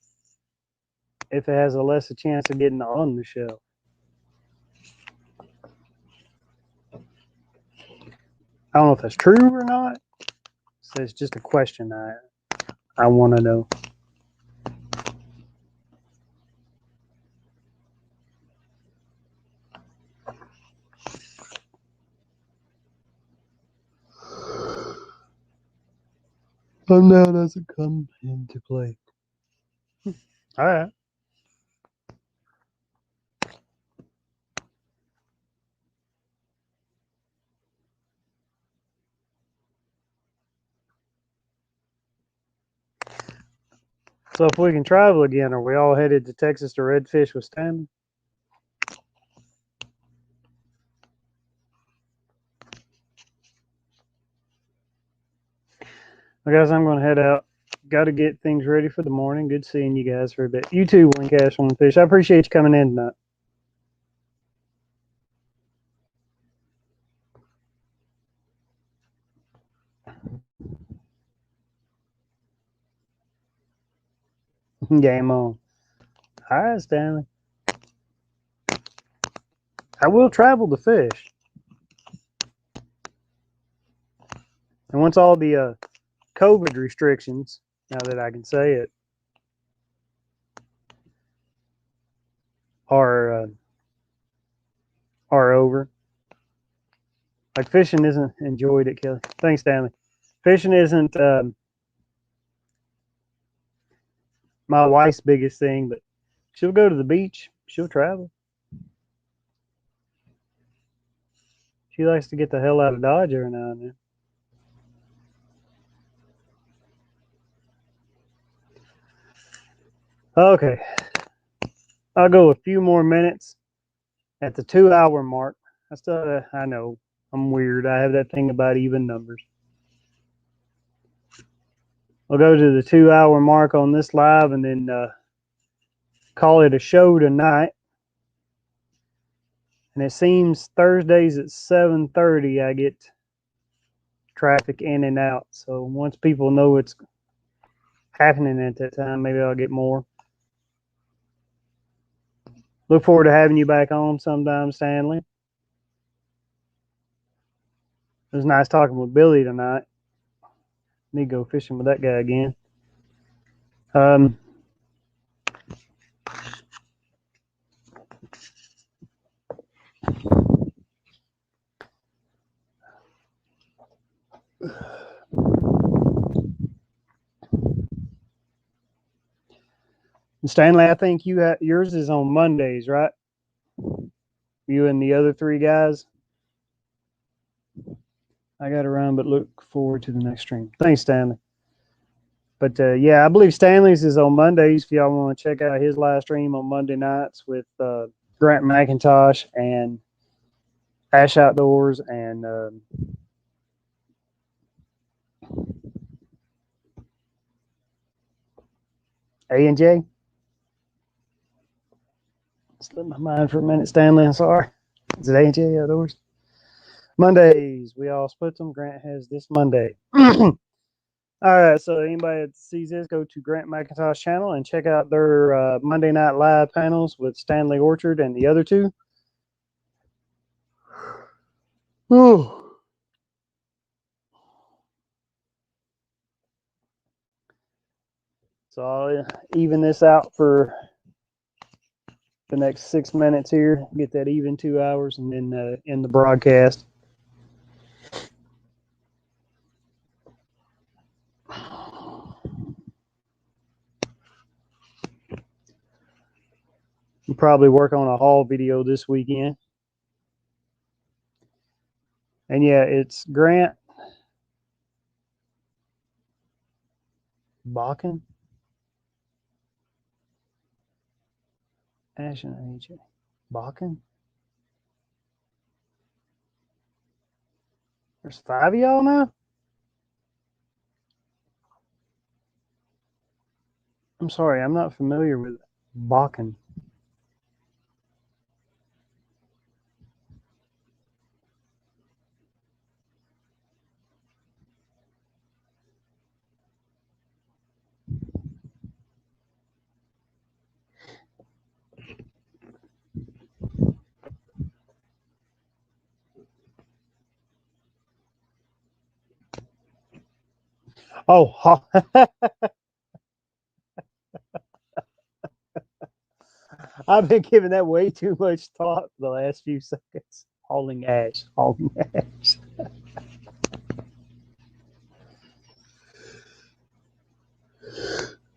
if it has a lesser chance of getting on the shelf. I don't know if that's true or not. So it's just a question I want to know. Thumbnail doesn't come into play. All right. So if we can travel again, are we all headed to Texas to redfish with Stanley? Well, guys, I'm going to head out. Got to get things ready for the morning. Good seeing you guys for a bit. You too, Wincash on the Fish. I appreciate you coming in tonight. Game on. All right, Stanley. I will travel to fish. And once all the COVID restrictions, now that I can say it, are over. Like fishing isn't enjoyed at Kelly. Thanks, Stanley. Fishing isn't my wife's biggest thing, but she'll go to the beach. She'll travel. She likes to get the hell out of Dodge every now and then. Okay. I'll go a few more minutes at the 2-hour mark. I know I'm weird. I have that thing about even numbers. We'll go to the 2-hour mark on this live and then call it a show tonight. And it seems Thursdays at 7:30 I get traffic in and out. So once people know it's happening at that time, maybe I'll get more. Look forward to having you back on sometime, Stanley. It was nice talking with Billy tonight. Need to go fishing with that guy again. Stanley, I think yours is on Mondays, right? You and the other 3 guys. I got to run, but look forward to the next stream. Thanks, Stanley. But yeah, I believe Stanley's is on Mondays. If y'all want to check out his live stream on Monday nights with Grant McIntosh and Ash Outdoors and A&J. Slipped my mind for a minute, Stanley. I'm sorry. Is it A&J Outdoors? Mondays. We all split them. Grant has this Monday. All right, so anybody that sees this, go to Grant McIntosh channel and check out their Monday Night Live panels with Stanley Orchard and the other 2. Ooh. So I'll even this out for the next 6 minutes here, get that even 2 hours, and then end the broadcast. We'll probably work on a haul video this weekend. And yeah, it's Grant Bakken. Ash and AJ. Bakken? There's 5 of y'all now? I'm sorry, I'm not familiar with Bakken. Oh, I've been giving that way too much thought the last few seconds. Hauling ash. I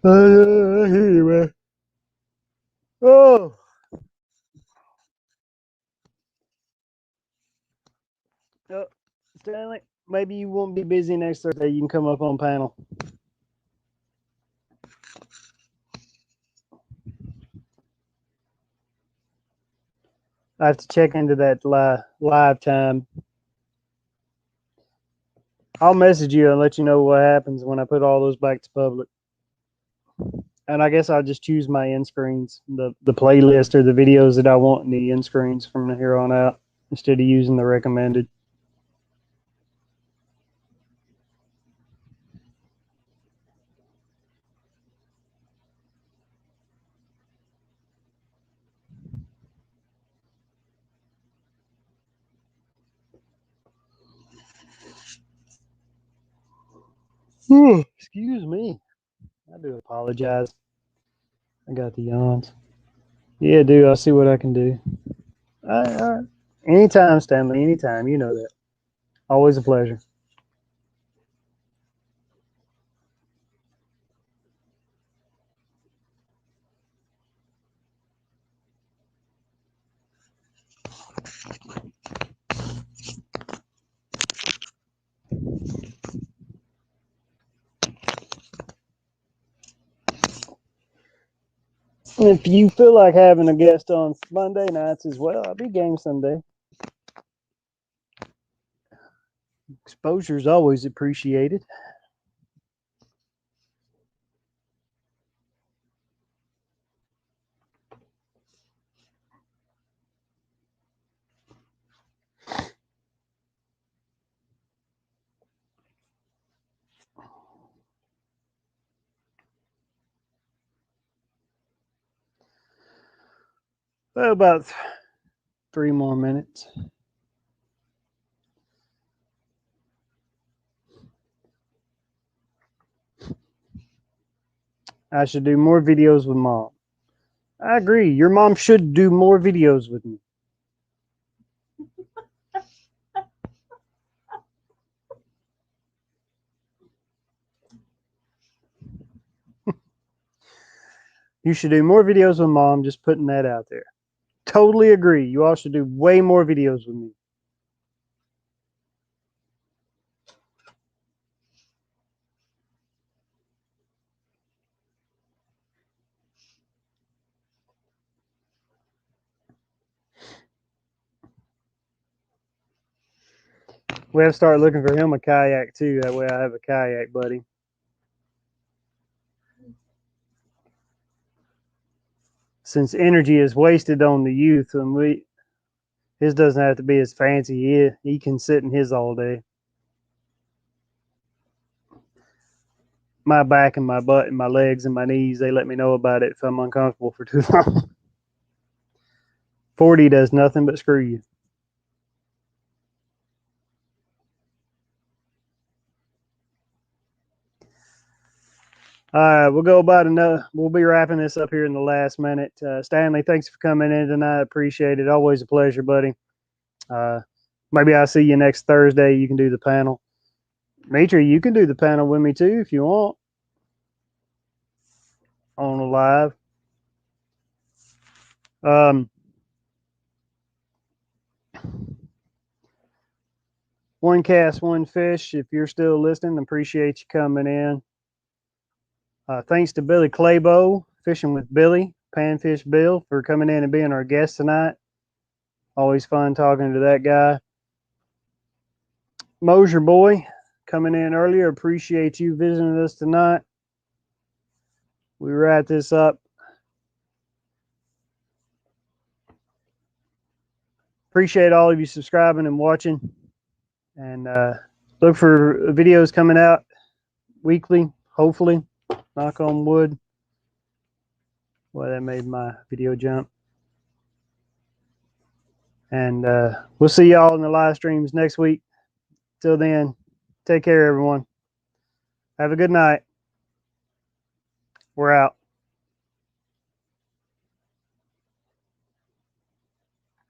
hear you, man. Oh. Stanley, maybe you won't be busy next Thursday. You can come up on panel. I have to check into that live time. I'll message you and let you know what happens when I put all those back to public. And I guess I'll just choose my end screens, the playlist or the videos that I want in the end screens from here on out, instead of using the recommended. Excuse me. I do apologize. I got the yawns. Yeah, dude, I'll see what I can do. All right. Anytime, Stanley, anytime. You know that. Always a pleasure. If you feel like having a guest on Monday nights as well, I'll be game Sunday. Exposure is always appreciated. Well, about 3 more minutes. I should do more videos with Mom. I agree. Your mom should do more videos with me. You should do more videos with Mom, just putting that out there. Totally agree. You all should do way more videos with me. We have to start looking for him a kayak too. That way I have a kayak buddy. Since energy is wasted on the youth, and his doesn't have to be as fancy. He can sit in his all day. My back and my butt and my legs and my knees, they let me know about it if I'm uncomfortable for too long. 40 does nothing but screw you. All right, we'll go about another. We'll be wrapping this up here in the last minute. Stanley, thanks for coming in tonight. Appreciate it. Always a pleasure, buddy. Maybe I'll see you next Thursday. You can do the panel. Mitri, you can do the panel with me too if you want. On the live. One cast, one fish. If you're still listening, appreciate you coming in. Thanks to Billy Claybo, Fishing with Billy, Panfish Bill, for coming in and being our guest tonight. Always fun talking to that guy. Mosier Boy, coming in earlier. Appreciate you visiting us tonight. We wrap this up. Appreciate all of you subscribing and watching. And look for videos coming out weekly, hopefully. Knock on wood. Well, that made my video jump. And we'll see y'all in the live streams next week. Till then, take care, everyone. Have a good night. We're out.